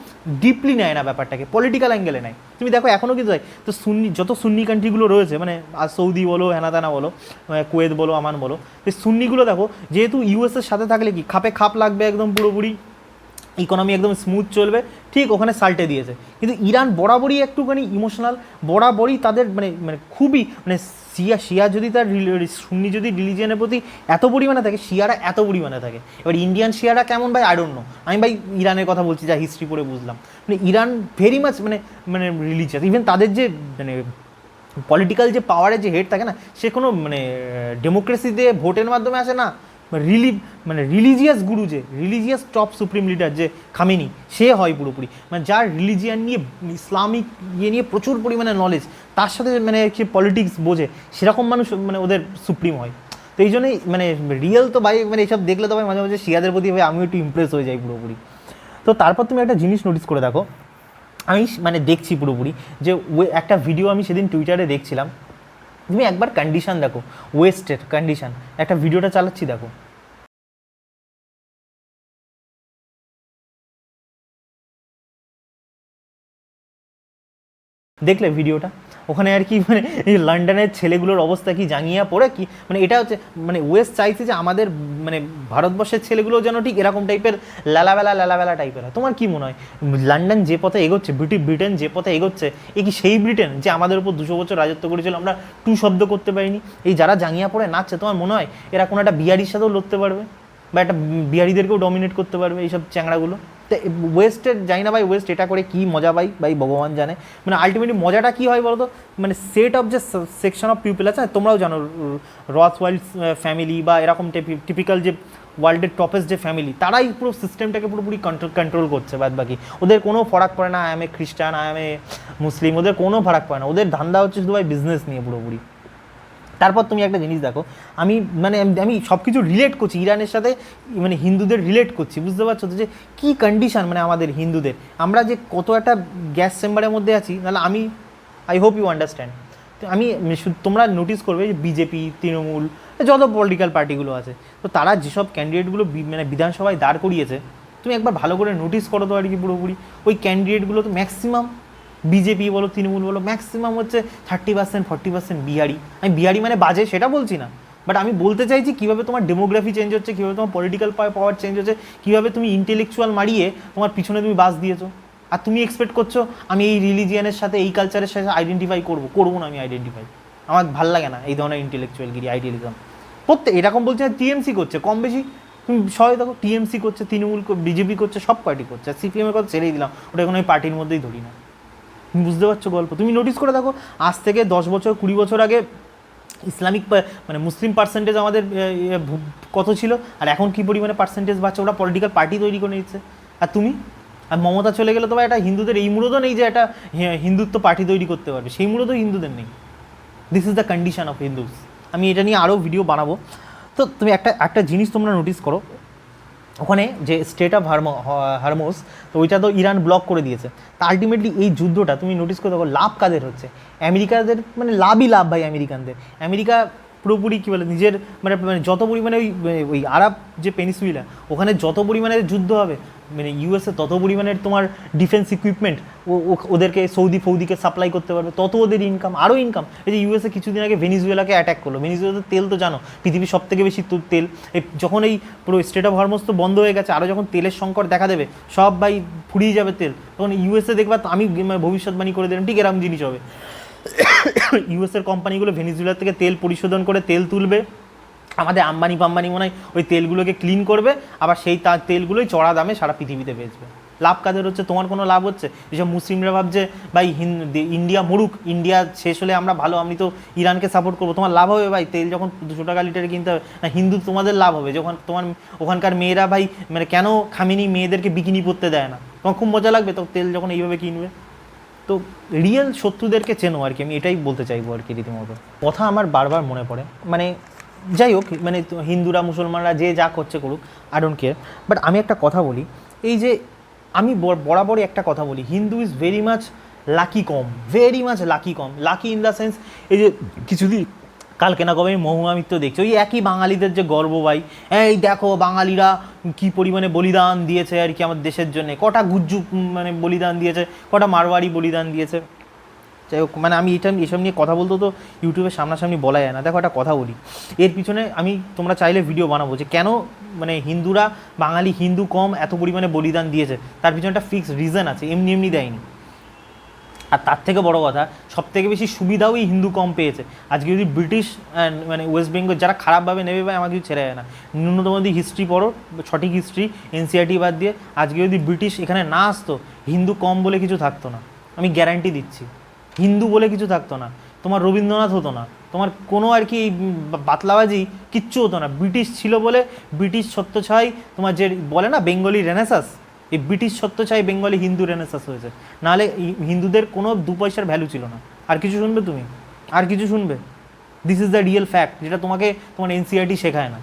ডিপলি নেয় না, ব্যাপারটাকে পলিটিক্যাল অ্যাঙ্গেলে নেয়। তুমি দেখো এখনও কিন্তু তাই। তো যত সুন্নি কান্ট্রিগুলো রয়েছে মানে সৌদি বলো, হেনাদানা বলো, কুয়েত বলো, আমান বলো, এই সুন্নিগুলো দেখো যেহেতু ইউএসের সাথে থাকলে কি খাপে খাপ লাগবে একদম পুরোপুরি, ইকোনমি একদম স্মুথ চলবে, ঠিক ওখানে সাল্টে দিয়েছে। কিন্তু ইরান বরাবরই একটুখানি ইমোশনাল, বরাবরই তাদের মানে মানে খুবই মানে শিয়া যদি তার সুন্নি যদি রিলিজিয়ানের প্রতি এত পরিমাণে থাকে, শিয়ারা এত পরিমাণে থাকে। এবার ইন্ডিয়ান শিয়ারা কেমন ভাই আই ডোন্ট নো, আমি ভাই ইরানের কথা বলছি, যা হিস্ট্রি পড়ে বুঝলাম, মানে ইরান ভেরি মাচ মানে মানে রিলিজিয়াস। ইভেন তাদের যে মানে পলিটিক্যাল যে পাওয়ারের যে হেড থাকে না, সে কোনো মানে ডেমোক্রেসিতে ভোটের মাধ্যমে আসে না, মানে রিলিজিয়াস গুরু, যে রিলিজিয়াস টপ সুপ্রিম লিডার যে খামেনি, সে হয় পুরোপুরি, মানে যার রিলিজিয়ান নিয়ে ইসলামিক ইয়ে নিয়ে প্রচুর পরিমাণে নলেজ, তার সাথে মানে সে পলিটিক্স বোঝে, সেরকম মানুষ মানে ওদের সুপ্রিম হয়। তো এই জন্যই মানে রিয়েল তো ভাই মানে এইসব দেখলে তো ভাই মাঝে মাঝে শিয়াদের প্রতি ভাই আমিও একটু ইমপ্রেস হয়ে যাই পুরোপুরি। তো তারপর তুমি একটা জিনিস নোটিস করে দেখো, আমি মানে দেখছি পুরোপুরি যে একটা ভিডিও আমি সেদিন টুইটারে দেখছিলাম, তুমি একবার কন্ডিশন দেখো, ওয়েস্টের কন্ডিশন, একটা ভিডিওটা চালাচ্ছি দেখো। দেখলে ভিডিওটা? ওখানে আর কি মানে এই লন্ডনের ছেলেগুলোর অবস্থা কি জাঙ্গিয়া পড়ে কি, মানে এটা হচ্ছে মানে ওয়েস্ট চাইছে যে আমাদের মানে ভারতবর্ষের ছেলেগুলো যেন ঠিক এরকম টাইপের লালাবেলা টাইপের হয়। তোমার কি মনে হয় লন্ডন যে পথে এগোচ্ছে, ব্রিটেন যে পথে এগোচ্ছে, এ কি সেই ব্রিটেন যে আমাদের উপর 200 বছর রাজত্ব করেছিল, আমরা টু শব্দ করতে পারিনি? এই যারা জাঙ্গিয়া পড়ে নাচছে, তোমার মনে হয় এরা কোনো একটা বিহারির সাথেও লড়তে পারবে, বা একটা বিহারিদেরকেও ডমিনেট করতে পারবে এইসব চ্যাংড়াগুলো? তো ওয়েস্টের জানি না ভাই, ওয়েস্ট এটা করে কী মজা পাই ভাই ভগবান জানে। মানে আলটিমেটলি মজাটা কী হয় বলো তো, মানে সেট অফ যে সেকশন অফ পিপল আছে, তোমরাও জানো রস ওয়াইল্ড ফ্যামিলি বা এরকম টিপিক্যাল যে ওয়ার্ল্ডের টপেস্ট যে ফ্যামিলি, তারাই পুরো সিস্টেমটাকে পুরোপুরি কন্ট্রোল করছে। বাদ বাকি ওদের কোনো ফারাক পড়ে না, আই এম এ খ্রিস্টান, আই এম এ মুসলিম, ওদের কোনো ফারাক পড়ে না, ওদের ধান্দা হচ্ছে শুধু ভাই বিজনেস নিয়ে পুরোপুরি। তারপর তুমি একটা জিনিস দেখো, আমি সব কিছু রিলেট করছি ইরানের সাথে, মানে হিন্দুদের রিলেট করছি, বুঝতে পারছো তো যে কী কন্ডিশন মানে আমাদের হিন্দুদের, আমরা যে কত একটা গ্যাস চেম্বারের মধ্যে আছি। নাহলে আমি আই হোপ ইউ আন্ডারস্ট্যান্ড। তো তোমরা নোটিস করবে যে বিজেপি, তৃণমূল, যত পলিটিক্যাল পার্টিগুলো আছে, তো তারা যেসব ক্যান্ডিডেটগুলো মানে বিধানসভায় দাঁড় করিয়েছে, তুমি একবার ভালো করে নোটিস করো তো আর কি, পুরোপুরি ওই ক্যান্ডিডেটগুলো তো ম্যাক্সিমাম বিজেপি বলো তৃণমূল বলো, ম্যাক্সিমাম হচ্ছে 30% 40% বিহারি। আমি বিহারি মানে বাজে সেটা বলছি না, বাট আমি বলতে চাইছি কীভাবে তোমার ডেমোগ্রাফি চেঞ্জ হচ্ছে, কীভাবে তোমার পলিটিক্যাল পাওয়ার চেঞ্জ হচ্ছে, কীভাবে তুমি ইন্টেলেকচুয়াল মারিয়ে তোমার পিছনে তুমি বাস দিয়েছো। আর তুমি এক্সপেক্ট করছো আমি এই রিলিজিয়ানের সাথে এই কালচারের সাথে আইডেন্টিফাই করবো না, আমি আইডেন্টিফাই, আমার ভাল লাগে না এই ধরনের ইন্টেলেকচুয়ালগিরি, আইডিয়ালিজম। এরকম বলছে টিএমসি করছে কম বেশি, তুমি সবাই দেখো টিএমসি করছে, তৃণমূল বিজেপি করছে, সব পার্টি করছে, আর সিপিএমের কথা ছেড়েই দিলাম, ওটা এখন ওই পার্টির মধ্যেই ধরি না। তুমি বুঝতে পারছো গল্প? তুমি নোটিস করে দেখো, আজ থেকে 10 বছর 20 বছর আগে ইসলামিক মানে মুসলিম পার্সেন্টেজ আমাদের কত ছিল, আর এখন কী পরিমাণে পার্সেন্টেজ বাড়ছে, ওরা পলিটিক্যাল পার্টি তৈরি করে নিচ্ছে। আর তুমি আর মমতা চলে গেলে তো ভাই এটা হিন্দুদের এই মুহূর্তও নেই যে একটা হিন্দুত্ব পার্টি তৈরি করতে পারবে, সেই মুহূর্তও হিন্দুদের নেই। This is the condition of Hindus. আমি এটা নিয়ে আরও ভিডিও বানাবো। তো তুমি একটা জিনিস তোমরা নোটিস করো, ওখানে যে স্টেট অফ হারমোস, তো ওইটা তো ইরান ব্লক করে দিয়েছে। তা আলটিমেটলি এই যুদ্ধটা তুমি নোটিস করে দেখো লাভ কাদের হচ্ছে, আমেরিকাদের, মানে লাভই লাভ ভাই আমেরিকানদের। আমেরিকা পুরোপুরি কী বলে নিজের মানে যত পরিমাণে ওই আরব যে পেনিসুলা, ওখানে যত পরিমাণে যুদ্ধ হবে, মানে ইউএসএ তত পরিমাণের তোমার ডিফেন্স ইকুইপমেন্ট ওদেরকে ফৌদিকে সাপ্লাই করতে পারবে, তত ওদের ইনকাম, আরও ইনকাম। এই যে ইউএসএ কিছুদিন আগে ভেনিজুয়েলাকে অ্যাটাক করলো, ভেনিজুয়েলাতে তেল তো জানো পৃথিবীর সব থেকে বেশি তেল, যখন এই পুরো স্টেট অফ হরমোজ তো বন্ধ হয়ে গেছে, আরও যখন তেলের সংকট দেখা দেবে, সব ভাই ফুরিয়ে যাবে তেল, তখন ইউএসএ দেখবা, আমি ভবিষ্যৎবাণী করে দিলাম ঠিক এরকম জিনিস হবে। ইউএসএর কোম্পানিগুলো ভেনিজুয়েলা থেকে তেল পরিশোধন করে তেল তুলবে, আমাদের আম্বানি মনে হয় ওই তেলগুলোকে ক্লিন করবে, আবার সেই তার তেলগুলোই চড়া দামে সারা পৃথিবীতে বেচবে। লাভ কাদের হচ্ছে? তোমার কোনো লাভ হচ্ছে? যেসব মুসলিমরা ভাবছে ভাই ইন্ডিয়া মরুক, ইন্ডিয়া শেষ হলে আমরা ভালো, আমি তো ইরানকে সাপোর্ট করবো, তোমার লাভ হবে ভাই তেল যখন 200 টাকা লিটারে কিনতে হবে না? হিন্দু তোমাদের লাভ হবে যখন তোমার ওখানকার মেয়েরা ভাই মানে কেন খামিনি মেয়েদেরকে বিকিনি পরতে দেয় না, তোমার খুব মজা লাগবে তো তেল যখন এইভাবে কিনবে। তো রিয়েল শত্রুদেরকে চেনো আর কি, আমি এটাই বলতে চাইবো আর কি। রীতিমতো কথা আমার বারবার মনে পড়ে, মানে যাই হোক, মানে হিন্দুরা মুসলমানরা যে যা করছে করুক, আই ডোন্ট কেয়ার। বাট আমি একটা কথা বলি, এই যে আমি বরাবরই একটা কথা বলি, Hindu is very much lucky com, very much lucky com. Lucky in the sense, এই যে কিছুদিন কালকে না কবে আমি মহুয়া মিত্র দেখছি, ওই একই বাঙালিদের যে গর্ব ভাই, এই দেখো বাঙালিরা কী পরিমাণে বলিদান দিয়েছে আর কি আমার দেশের জন্য, কটা গুজ্জু মানে বলিদান দিয়েছে, কটা মারওয়ারি বলিদান দিয়েছে। যাই হোক, মানে আমি এসব নিয়ে কথা বলতে তো ইউটিউবে সামনাসামনি বলা যায় না। দেখো একটা কথা বলি, এর পিছনে আমি তোমরা চাইলে ভিডিও বানাবো যে কেন মানে হিন্দুরা, বাঙালি হিন্দু কম এত পরিমাণে বলিদান দিয়েছে, তার পিছনে একটা ফিক্সড রিজন আছে, এমনি এমনি দেয়নি। আর তার থেকে বড় কথা, সবথেকে বেশি সুবিধাও এই হিন্দু কম পেয়েছে। আজকে যদি ব্রিটিশ মানে ওয়েস্ট বেঙ্গল যারা খারাপভাবে নেবে ভাই, আমাকে কিছু ছেড়ে যায় না, ন্যূনতম যদি হিস্ট্রি পড়ো, সঠিক হিস্ট্রি, এনসিআরটি বাদ দিয়ে, আজকে যদি ব্রিটিশ এখানে না আসতো, হিন্দু কম বলে কিছু থাকতো না, আমি গ্যারান্টি দিচ্ছি। হিন্দু বলে কিছু থাকতো না, তোমার রবীন্দ্রনাথ হতো না, তোমার কোনো আর কি বাতলাবাজি কিচ্ছু হতো না। ব্রিটিশ ছিল বলে, ব্রিটিশ ছত্রছাই, তোমার যে বলে না বেঙ্গলি রেনেসাস, এই ব্রিটিশ ছত্রছাই বেঙ্গলি হিন্দু রেনেসাস হয়েছে, নাহলে হিন্দুদের কোনো 2 পয়সার ভ্যালু ছিল না। আর কিছু শুনবে তুমি? আর কিছু শুনবে? This is the real fact, যেটা তোমাকে তোমার এনসিআরটি শেখায় না।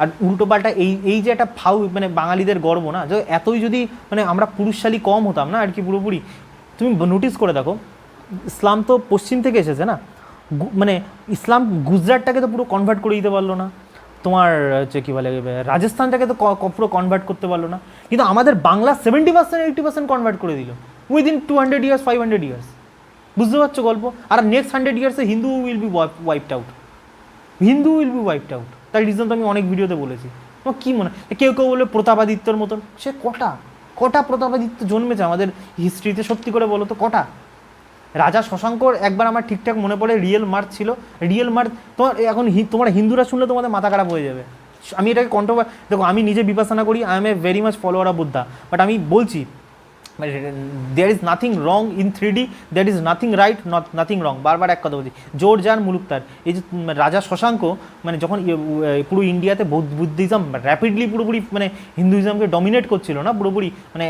আর উল্টোপাল্টা এই যে একটা মানে বাঙালিদের গর্ব না, যে এতই যদি মানে আমরা পুরুষশালী কম হতাম না আর কি পুরোপুরি। তুমি নোটিস করে দেখো, ইসলাম তো পশ্চিম থেকে এসেছে না, মানে ইসলাম গুজরাটটাকে তো পুরো কনভার্ট করে দিতে পারলো না, তোমার হচ্ছে কী বলে রাজস্থানটাকে তো পুরো কনভার্ট করতে পারলো না, কিন্তু আমাদের বাংলা 70% 80% কনভার্ট করে দিল উইদিন 200 ইয়ার্স 500 ইয়ার্স। বুঝতে পারছো গল্প? আর নেক্সট 100 ইয়ার্সে Hindu will be wiped out, Hindu will be wiped out. তার রিজন তো আমি অনেক ভিডিওতে বলেছি। তোমার কী মনে হয়? কেউ কেউ বলে প্রতাপাদিত্যর মতন, সে কটা প্রতাপাদিত্য জন্মেছে আমাদের হিস্ট্রিতে, সত্যি করে বলো তো কটা? রাজা শশাঙ্কর একবার আমার ঠিকঠাক মনে পড়ে রিয়েল মার্চ ছিল, রিয়েল মার্চ তোমার এখন তোমরা হিন্দুরা শুনলে তোমাদের মাথা খারাপ হয়ে যাবে। আমি এটাকে দেখো, আমি নিজে বিপাসনা করি, I am a very much follower of Buddha, but আমি বলছি there is nothing wrong in 3D, that is nothing right, nothing wrong. বারবার এক কথা বলছি, জোর যার মুলুক তার। এই যে রাজা শশাঙ্ক মানে যখন পুরো ইন্ডিয়াতে বুদ্ধিজম র্যাপিডলি পুরোপুরি মানে হিন্দুইজমকে ডমিনেট করছিল না পুরোপুরি, মানে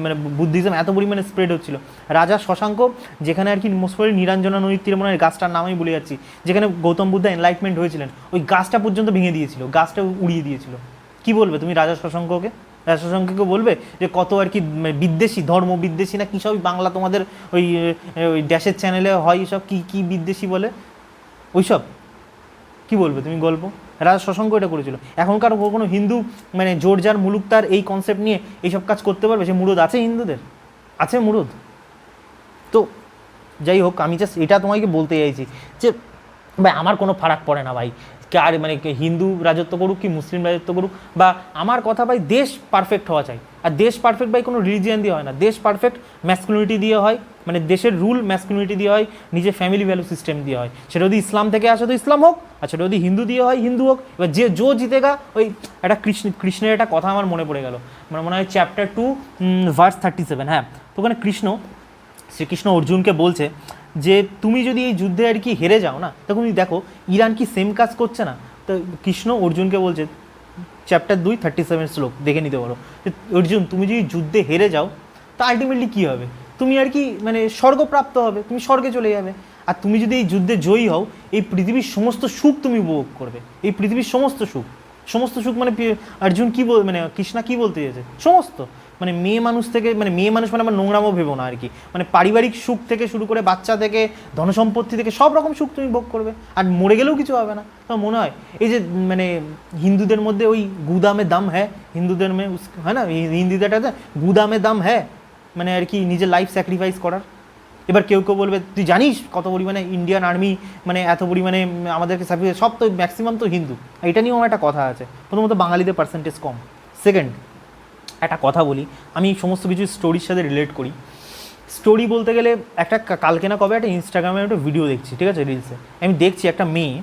মানে বুদ্ধিজম এত পরিমাণে স্প্রেড হচ্ছিল, রাজা শশাঙ্ক যেখানে আর কি মোস্টলি নিরঞ্জনা নদীর তীরে, মনে হয় গাছটার নাম আমি ভুলে যাচ্ছি, যেখানে গৌতম বুদ্ধ এনলাইটমেন্ট হয়েছিলেন, ওই গাছটা পর্যন্ত ভেঙে দিয়েছিল, গাছটা উড়িয়ে দিয়েছিল। কি বলবে তুমি রাজা শশাঙ্ককে? রাজা শশাঙ্ককে বলবে যে কত আর কি বিদ্বেষী, ধর্ম বিদ্বেষী না কী সব বাংলা তোমাদের ওই ড্যাশের চ্যানেলে হয়, সব কী বিদ্বেষী বলে ওইসব? কি বলবে তুমি গল্প? রাজা শশাঙ্ক এটা করেছিল। এখনকার কোনো হিন্দু মানে জোর যার মুলুক তার এই কনসেপ্ট নিয়ে এইসব কাজ করতে পারবে? সে মুরুদ আছে হিন্দুদের? আছে মুরুদ? তো যাই হোক, আমি জাস্ট এটা তোমাকে বলতে চাইছি যে ভাই আমার কোনো ফারাক পড়ে না ভাই, কার মানে হিন্দু রাজত্ব করুক কি মুসলিম রাজত্ব করুক, বা আমার কথা ভাই দেশ পারফেক্ট হওয়া চাই। আর দেশ পারফেক্ট ভাই কোনো রিলিজিয়ান দিয়ে হয় না, দেশ পারফেক্ট ম্যাসকুলিনিটি দিয়ে হয়, মানে দেশের রুল ম্যাসকুলিনিটি দিয়ে হয়, নিজের ফ্যামিলি ভ্যালু সিস্টেম দিয়ে হয়। সেটা যদি ইসলাম থেকে আসে তো ইসলাম হোক, আর সেটা যদি হিন্দু দিয়ে হয় হিন্দু হোক। এবার যে জিতেগা, ওই একটা কৃষ্ণের একটা কথা আমার মনে পড়ে গেল, মানে মনে হয় চ্যাপ্টার 2 ভার্স 37, হ্যাঁ, তো ওখানে শ্রীকৃষ্ণ অর্জুনকে বলছে যে তুমি যদি এই যুদ্ধে আর কি হেরে যাও না, তখন তুমি দেখো ইরান কি সেম কাজ করছে না। তো কৃষ্ণ অর্জুনকে বলছে, চ্যাপ্টার 2 37 শ্লোক দেখে নিতে পারো, যে অর্জুন তুমি যদি যুদ্ধে হেরে যাও তা আলটিমেটলি কী হবে? তুমি আর কি মানে স্বর্গপ্রাপ্ত হবে, তুমি স্বর্গে চলে যাবে। আর তুমি যদি এই যুদ্ধে জয়ী হও, এই পৃথিবীর সমস্ত সুখ তুমি উপভোগ করবে, এই পৃথিবীর সমস্ত সুখ মানে অর্জুন কী মানে কৃষ্ণা কী বলতে চেয়েছে? সমস্ত মানে মেয়ে মানুষ থেকে, মানে মেয়ে মানুষ মানে আমার নোংরামও ভেবো না আর কি, মানে পারিবারিক সুখ থেকে শুরু করে বাচ্চা থেকে ধনসম্পত্তি থেকে সব রকম সুখ তুমি ভোগ করবে, আর মরে গেলেও কিছু হবে না। তো মনে হয় এই যে মানে হিন্দুদের মধ্যে ওই গুদামে দাম হ্যাঁ, হিন্দুদের মেয়ে হয় না হিন্দিটাতে গুদামে দাম হ্যাঁ, মানে আর কি নিজের লাইফ স্যাক্রিফাইস করার। এবার কেউ কেউ বলবে তুই জানিস কত পরিমাণে ইন্ডিয়ান আর্মি মানে এত পরিমাণে আমাদেরকে স্যাক্রিফাইস, সব তো ম্যাক্সিমাম তো হিন্দু। এটা নিয়েও আমার একটা কথা আছে, প্রথমত বাঙালিদের পার্সেন্টেজ কম। সেকেন্ড একটা কথা বলি, আমি সমস্ত কিছু স্টোরির সাথে রিলেট করি। স্টোরি বলতে গেলে একটা কালকে না কবে একটা ইনস্টাগ্রামে একটা ভিডিও দেখছি, ঠিক আছে, রিলসে আমি দেখছি একটা মেয়ে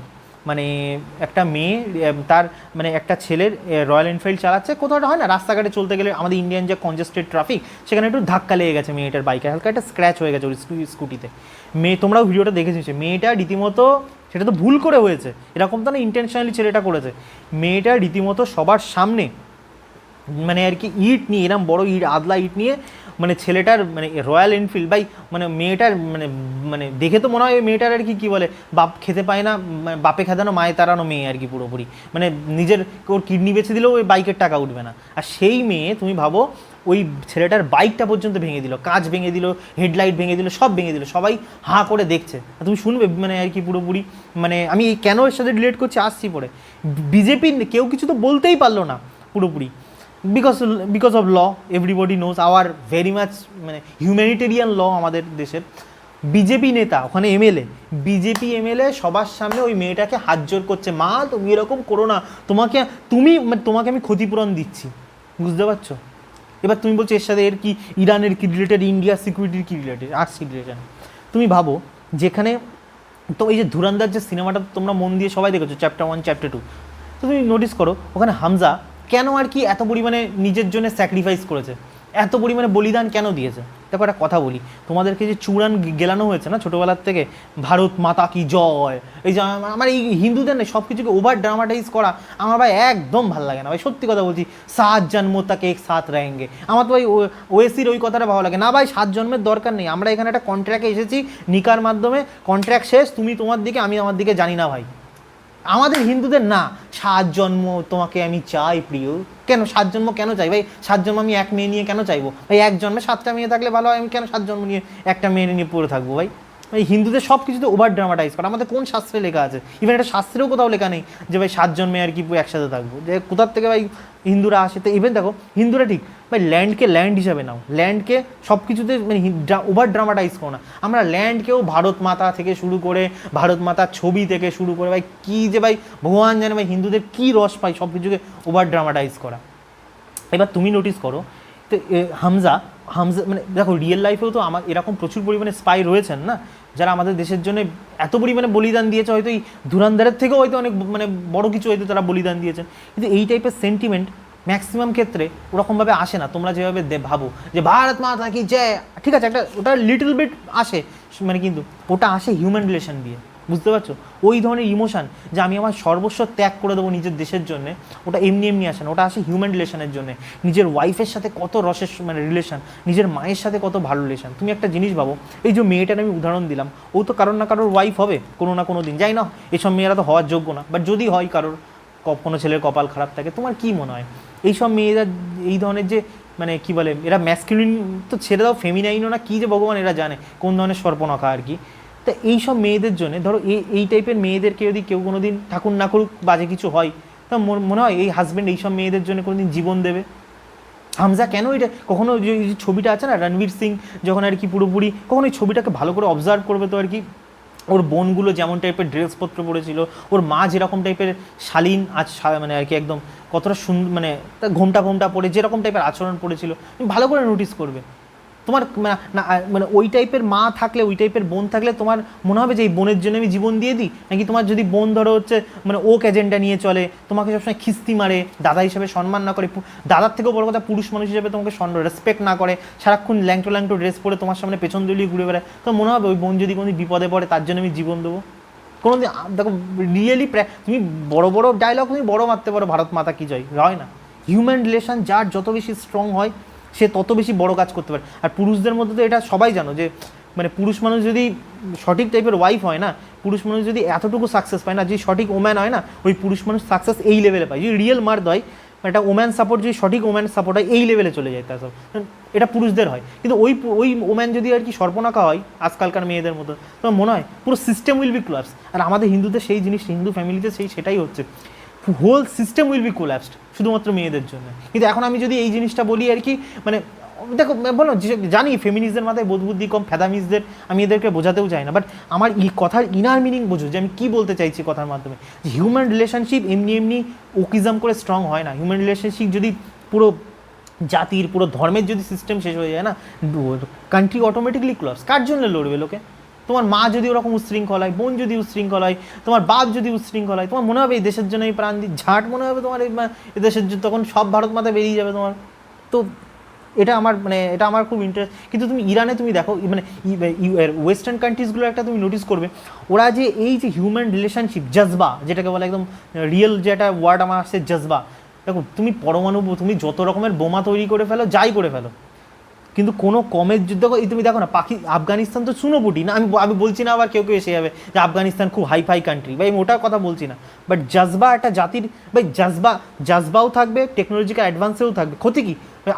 তার মানে একটা ছেলের রয়্যাল এনফিল্ড চালাচ্ছে, কোথাও হয় না রাস্তাঘাটে চলতে গেলে আমাদের ইন্ডিয়ান যে কনজেস্টেড ট্রাফিক, সেখানে একটু ধাক্কা লেগে গেছে মেয়েটার বাইকে, হালকা একটা স্ক্র্যাচ হয়ে গেছে ওর স্কুটিতে। তোমরাও ভিডিওটা দেখেছিস, মেয়েটা রীতিমতো, সেটা তো ভুল করে হয়েছে, এরকম তো না ইন্টেনশনালি ছেলেটা করেছে, মেয়েটা রীতিমতো সবার সামনে মানে আর কি ইট নিয়ে, এরকম বড় ইট, আদলা ইট নিয়ে মানে ছেলেটার মানে রয়্যাল এনফিল্ড ভাই, মানে মেয়েটার মানে দেখে তো মনে হয় মেয়েটার আর কি কী বলে বাপ খেতে পায় না, বাপে খেদানো মায়ে তাড়ানো মেয়ে আর কি পুরোপুরি, মানে নিজের ওর কিডনি বেঁচে দিলেও ওই বাইকের টাকা উঠবে না। আর সেই মেয়ে তুমি ভাবো ওই ছেলেটার বাইকটা পর্যন্ত ভেঙে দিল, কাঁচ ভেঙে দিল, হেডলাইট ভেঙে দিল, সব ভেঙে দিল, সবাই হাঁ করে দেখছে। তুমি শুনবে মানে আর কি পুরোপুরি, মানে আমি কেন এর সাথে রিলেট করছি আসছি পরে। বিজেপি কেউ কিছু তো বলতেই পারলো না পুরোপুরি, because of law, everybody knows our very much মানে হিউম্যানিটেরিয়ান ল আমাদের দেশের। বিজেপি নেতা ওখানে এমএলএ, বিজেপি এমএলএ সবার সামনে ওই মেয়েটাকে হাত জোর করছে, মা তুমি এরকম করো না, তোমাকে আমি ক্ষতিপূরণ দিচ্ছি, বুঝতে পারছো? এবার তুমি বলছো এর সাথে এর কি ইরানের কি রিলেটেড, ইন্ডিয়া সিকিউরিটির কি রিলেটেড, আর কি রিলেটেড? তুমি ভাবো যেখানে তো এই যে ধুরন্ধর যে সিনেমাটা তোমরা মন দিয়ে সবাই দেখেছো, চ্যাপ্টার 1 চ্যাপ্টার 2, তো তুমি নোটিস করো ওখানে হামজা কেন আর কি এত পরিমাণে নিজের জন্য স্যাক্রিফাইস করেছে, এত পরিমাণে বলিদান কেন দিয়েছে? দেখো একটা কথা বলি, তোমাদেরকে যে চূড়ান গেলানো হয়েছে না ছোটোবেলার থেকে, ভারত মাতা কি জয়, এই যে আমার এই হিন্দুদের না সব কিছুকে ওভার ড্রামাটাইজ করা আমার ভাই একদম ভালো লাগে না ভাই, সত্যি কথা বলছি। 7 জন্ম তাকে এক সাথ रहेंगे, আমার তো ভাই ওয়েসির ওই কথাটা ভালো লাগে না ভাই, 7 জন্মের দরকার নেই, আমরা এখানে একটা কন্ট্রাক্টে এসেছি, নিকার মাধ্যমে কন্ট্রাক্ট শেষ, তুমি তোমার দিকে আমি আমার দিকে, জানি না ভাই। আমাদের হিন্দুদের না 7 জন্ম তোমাকে আমি চাই প্রিয়, কেন 7 জন্ম কেন চাই ভাই? 7 জন্ম আমি এক মেয়ে নিয়ে কেন চাইবো ভাই? এক জন্মে 7টা মেয়ে থাকলে ভালো হয়, আমি কেন 7 জন্ম নিয়ে একটা মেয়ে নিয়ে পড়ে থাকবো ভাই? এই হিন্দুদের সব কিছুতে ওভার ড্রামাটাইজ করা, আমাদের কোন শাস্ত্রে লেখা আছে? ইভেন একটা শাস্ত্রেও কোথাও লেখা নেই যে ভাই 7 জন্মে আর কি একসাথে থাকবো, যে কোথার থেকে ভাই হিন্দুরা আসে? তো ইভেন দেখো হিন্দুরা ঠিক ভাই ল্যান্ডকে ল্যান্ড হিসাবে নাও, ল্যান্ডকে সব কিছুতে মানে ওভার ড্রামাটাইজ করো না। আমরা ল্যান্ডকেও ভারত মাতা থেকে শুরু করে, ভারত মাতার ছবি থেকে শুরু করে ভাই কী যে ভাই ভগবান জানে ভাই হিন্দুদের কী রস পাই সব কিছুকে ওভার ড্রামাটাইজ করা। এবার তুমি নোটিস করো তো হামজা মানে দেখো রিয়েল লাইফেও তো আমার এরকম প্রচুর পরিমাণে স্পাই রয়েছেন না, যারা আমাদের দেশের জন্য এত পরিমাণে বলিদান দিয়েছে, হয়তো এই ধুরন্ধরের থেকেও হয়তো অনেক মানে বড় কিছু হয়তো তারা বলিদান দিয়েছেন, কিন্তু এই টাইপের সেন্টিমেন্ট ম্যাক্সিমাম ক্ষেত্রে ওরকমভাবে আসে না। তোমরা যেভাবে ভাবো যে ভারত মাতা কি জয়, ঠিক আছে একটা ওটা লিটল বিট আসে মানে, কিন্তু ওটা আসে হিউম্যান রিলেশন দিয়ে, বুঝতে পারছো? ওই ধরনের ইমোশান যে আমি আমার সর্বস্ব ত্যাগ করে দেবো নিজের দেশের জন্য, ওটা এমনি এমনি আসে না, ওটা আসে হিউম্যান রিলেশনের জন্য। নিজের ওয়াইফের সাথে কত রসের মানে রিলেশন, নিজের মায়ের সাথে কত ভালো রিলেশন। তুমি একটা জিনিস ভাবো, এই যে মেয়েটার আমি উদাহরণ দিলাম, ও তো কারোর না কারোর ওয়াইফ হবে কোনো না কোনো দিন, যাই না এইসব মেয়েরা তো হওয়ার যোগ্য না, বাট যদি হয় কারোর কোনো ছেলের কপাল খারাপ থাকে, তোমার কি মনে হয় এইসব মেয়েরা এই ধরনের যে মানে কি বলে এরা ম্যাসকুলিন তো ছেড়ে দাও, ফেমিনাইনও না কি যে ভগবান এরা জানে কোন ধরনের সর্পনখা আর কি। তা এইসব মেয়েদের জন্য ধরো এই টাইপের মেয়েদেরকে যদি কেউ কোনো দিন ঠাকুর না করুক বাজে কিছু হয়, তা মনে হয় এই হাজব্যান্ড এইসব মেয়েদের জন্য কোনো দিন জীবন দেবে? হামজা কেন এটা কখনো যে ছবিটা আছে না রণবীর সিং যখন আর কি পুরোপুরি কখনো এই ছবিটাকে ভালো করে অবজার্ভ করবে তো আর কি, ওর বোনগুলো যেমন টাইপের ড্রেসপত্র পরেছিল, ওর মা যেরকম টাইপের শালীন মানে আর কি একদম কতটা সুন্দর মানে ঘোমটা পরে যেরকম টাইপের আচরণ পড়েছিল, তুমি ভালো করে নোটিস করবে। তোমার না মানে ওই টাইপের মা থাকলে, ওই টাইপের বোন থাকলে তোমার মনে হবে যে এই বোনের জন্য আমি জীবন দিয়ে দিই, নাকি তোমার যদি বোন ধরো হচ্ছে মানে ওক এজেন্ডা নিয়ে চলে, তোমাকে সবসময় খিস্তি মারে, দাদা হিসেবে সম্মান না করে, দাদার থেকেও বড় কথা পুরুষ মানুষ হিসেবে তোমাকে রেসপেক্ট না করে, সারাক্ষণ ল্যাংটো ড্রেস পরে তোমার সামনে পেছন দলিয়ে ঘুরে বেড়ায়, তো মনে হবে ওই বোন যদি কোনো বিপদে পড়ে তার জন্য আমি জীবন দেবো? কোনোদিন দেখো রিয়েলি তুমি বড় বড় ডায়লগ তুমি বড় মারতে পারো, ভারত মাতা কি জয়, হয় না। হিউম্যান রিলেশন যার যত বেশি স্ট্রং হয় সে তত বেশি বড় কাজ করতে পারে। আর পুরুষদের মধ্যে তো এটা সবাই জানো যে মানে পুরুষ মানুষ যদি সঠিক টাইপের ওয়াইফ হয় না, পুরুষ মানুষ যদি এতটুকু সাকসেস পায় না, যে সঠিক ওম্যান হয় না, ওই পুরুষ মানুষ সাকসেস এই লেভেলে পায়। যদি রিয়েল মার্দ হয়, একটা ওম্যান সাপোর্ট যদি সঠিক ওম্যান সাপোর্ট হয় এই লেভেলে চলে যায়, তার সব এটা পুরুষদের হয়। কিন্তু ওই ওম্যান যদি আর কি সর্পনাকা হয় আজকালকার মেয়েদের মতো, তোমার মনে হয় পুরো সিস্টেম উইল বি কোলাপস। আর আমাদের হিন্দুদের সেই জিনিস, হিন্দু ফ্যামিলিতে সেটাই হচ্ছে, whole system will be collapsed শুধুমাত্র মেয়েদের জন্য। কিন্তু এখন আমি যদি এই জিনিসটা বলি আর কি মানে দেখো বলো জানি ফেমিনিস্টদের মাথায় বোধ বুদ্ধি কম, ফ্যাদামিস্টদের আমি এদেরকে বোঝাতেও চাই না, বাট আমার এই কথার ইনার মিনিং বোঝো যে আমি কী বলতে চাইছি কথার মাধ্যমে। যে হিউম্যান রিলেশনশিপ এমনি ওকিজম করে স্ট্রং হয় না। হিউম্যান রিলেশনশিপ যদি পুরো জাতির পুরো ধর্মের যদি সিস্টেম শেষ হয়ে যায় না, কান্ট্রি অটোমেটিকলি ক্লোজ। কার জন্য লড়বে লোকে? তোমার মা যদি ওরকম উশৃঙ্খল হয়, বোন যদি উশৃঙ্খল হয়, তোমার বাপ যদি উশৃঙ্খল হয়, তোমার মনে হবে এই দেশের জন্য এই প্রাণ দিই ঝাঁট মনে হবে তোমার এই দেশের জন্য, তখন সব ভারত মাতা বেরিয়ে যাবে তোমার। তো এটা আমার খুব ইন্টারেস্ট। কিন্তু তুমি ইরানে তুমি দেখো মানে ওয়েস্টার্ন কান্ট্রিজগুলো একটা তুমি নোটিস করবে, ওরা যে এই যে হিউম্যান রিলেশনশিপ জজবা যেটাকে বলে, একদম রিয়েল যেটা ওয়ার্ড আমার আসছে জজবা। দেখো তুমি পরমাণু তুমি যত রকমের বোমা তৈরি করে ফেলো, যাই করে ফেলো, কিন্তু কোনো কমের যুদ্ধ তুমি দেখো না আফগানিস্তান তো চুনোপুটি না। আমি বলছি না আবার কেউ এসে যাবে যে আফগানিস্তান খুব হাইফাই কান্ট্রি, ভাই আমি ওটার কথা বলছি না, বাট জজবা একটা জাতির ভাই জজবাও থাকবে, টেকনোলজিক্যাল অ্যাডভান্সেও থাকবে। ক্ষতি কি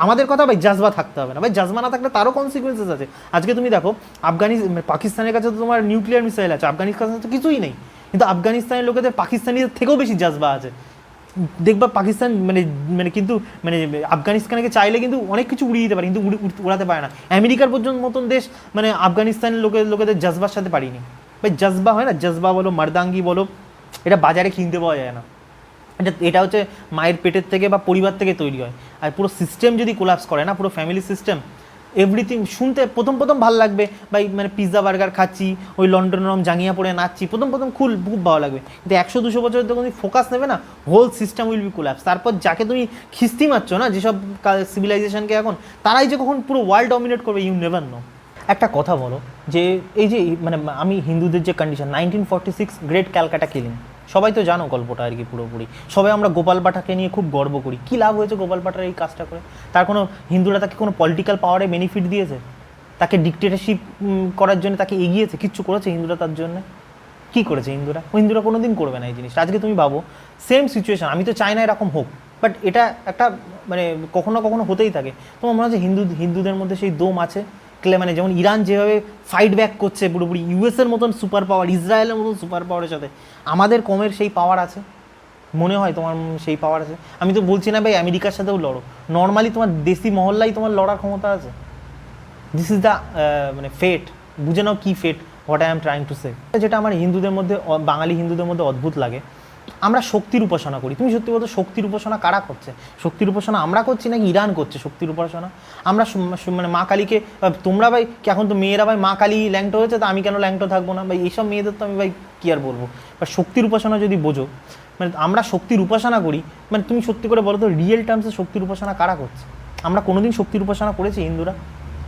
আমাদের কথা ভাই জজবা থাকতে হবে না ভাই, জজবা না থাকলে তারও কনসিকুয়েন্সেস আছে। আজকে তুমি দেখো পাকিস্তানের কাছে তো তোমার নিউক্লিয়ার মিসাইল আছে, আফগানিস্তানের তো কিছুই নেই, কিন্তু আফগানিস্তানের লোকেদের পাকিস্তানিদের থেকেও বেশি জজবা আছে। দেখবা পাকিস্তান মানে মানে কিন্তু মানে আফগানিস্তানকে চাইলে কিন্তু অনেক কিছু উড়িয়ে দিতে পারে, কিন্তু উড়াতে পারে না। আমেরিকার পর্যন্ত মতন দেশ মানে আফগানিস্তানের লোকেদের জজবার সাথে পারিনি ভাই। জজবা হয় না, জজবা বলো মারদাঙ্গি বলো, এটা বাজারে কিনতে পাওয়া যায় না। এটা হচ্ছে মায়ের পেটের থেকে বা পরিবার থেকে তৈরি হয়। আর পুরো সিস্টেম যদি কোলাপস করে না, পুরো ফ্যামিলি সিস্টেম, এভরিথিং শুনতে প্রথম মানে ভাই মানে পিৎজা বার্গার খাচ্ছি, ওই লন্ডন রম জাঙ্গিয়া পরে নাচছি, প্রথম খুব ভালো লাগবে, কিন্তু 100-200 বছর যখন তুমি ফোকাস নেবে না, whole system will be collapse. তারপর যাকে তুমি খিস্তি মারছো না, যেসব সিভিলাইজেশনকে এখন, তারাই যে কখন পুরো ওয়ার্ল্ড ডমিনেট করবে ইউ নেভার নো। একটা কথা বলো যে এই যে মানে আমি হিন্দুদের যে কন্ডিশন, 1946 গ্রেট ক্যালকাটা কিলিং, সবাই তো জানো গল্পটা আর কি পুরোপুরি। সবাই আমরা গোপাল পাঠাকে নিয়ে খুব গর্ব করি। কী লাভ হয়েছে গোপাল পাঠার এই কাজটা করে? তার কোনো হিন্দুরা তাকে কোনো পলিটিক্যাল পাওয়ারে বেনিফিট দিয়েছে? তাকে ডিক্টেটরশিপ করার জন্য তাকে এগিয়েছে? কিচ্ছু করেছে হিন্দুরা তার জন্য? কী করেছে হিন্দুরা কোনো দিন করবে না এই জিনিসটা। আজকে তুমি ভাবো সেম সিচুয়েশান, আমি তো চাই না এরকম হোক, বাট এটা একটা মানে কখনো কখনো হতেই থাকে। তোমার মনে হচ্ছে হিন্দুদের মধ্যে সেই দম আছে মানে যেমন ইরান যেভাবে ফাইট ব্যাক করছে পুরোপুরি ইউএসের মতন সুপার পাওয়ার, ইসরায়েলের মতন সুপার পাওয়ারের সাথে, আমাদের কমের সেই পাওয়ার আছে? মনে হয় তোমার সেই পাওয়ার আছে? আমি তো বলছি না ভাই আমেরিকার সাথেও লড়ো, নর্মালি তোমার দেশি মহল্লাই তোমার লড়ার ক্ষমতা আছে। দিস ইজ দ্য মানে ফেট, বুঝে নাও কী fate, what I am trying to say. যেটা আমার হিন্দুদের মধ্যে, বাঙালি হিন্দুদের মধ্যে অদ্ভুত লাগে, আমরা শক্তির উপাসনা করি। তুমি সত্যি বলতো শক্তির উপাসনা কারা করছে? শক্তির উপাসনা আমরা করছি নাকি ইরান করছে শক্তির উপাসনা? আমরা মানে মা কালীকে, তোমরা ভাই এখন তো মেয়েরা ভাই মা কালী ল্যাংটো হয়েছে, তো আমি কেন ল্যাংটো থাকবো না ভাই? এইসব মেয়েদের তো আমি ভাই কী আর বলবো। বা শক্তির উপাসনা যদি বোঝো, মানে আমরা শক্তির উপাসনা করি, মানে তুমি সত্যি করে বলো তো রিয়েল টার্মসে শক্তির উপাসনা কারা করছে? আমরা কোনোদিন শক্তির উপাসনা করেছি হিন্দুরা?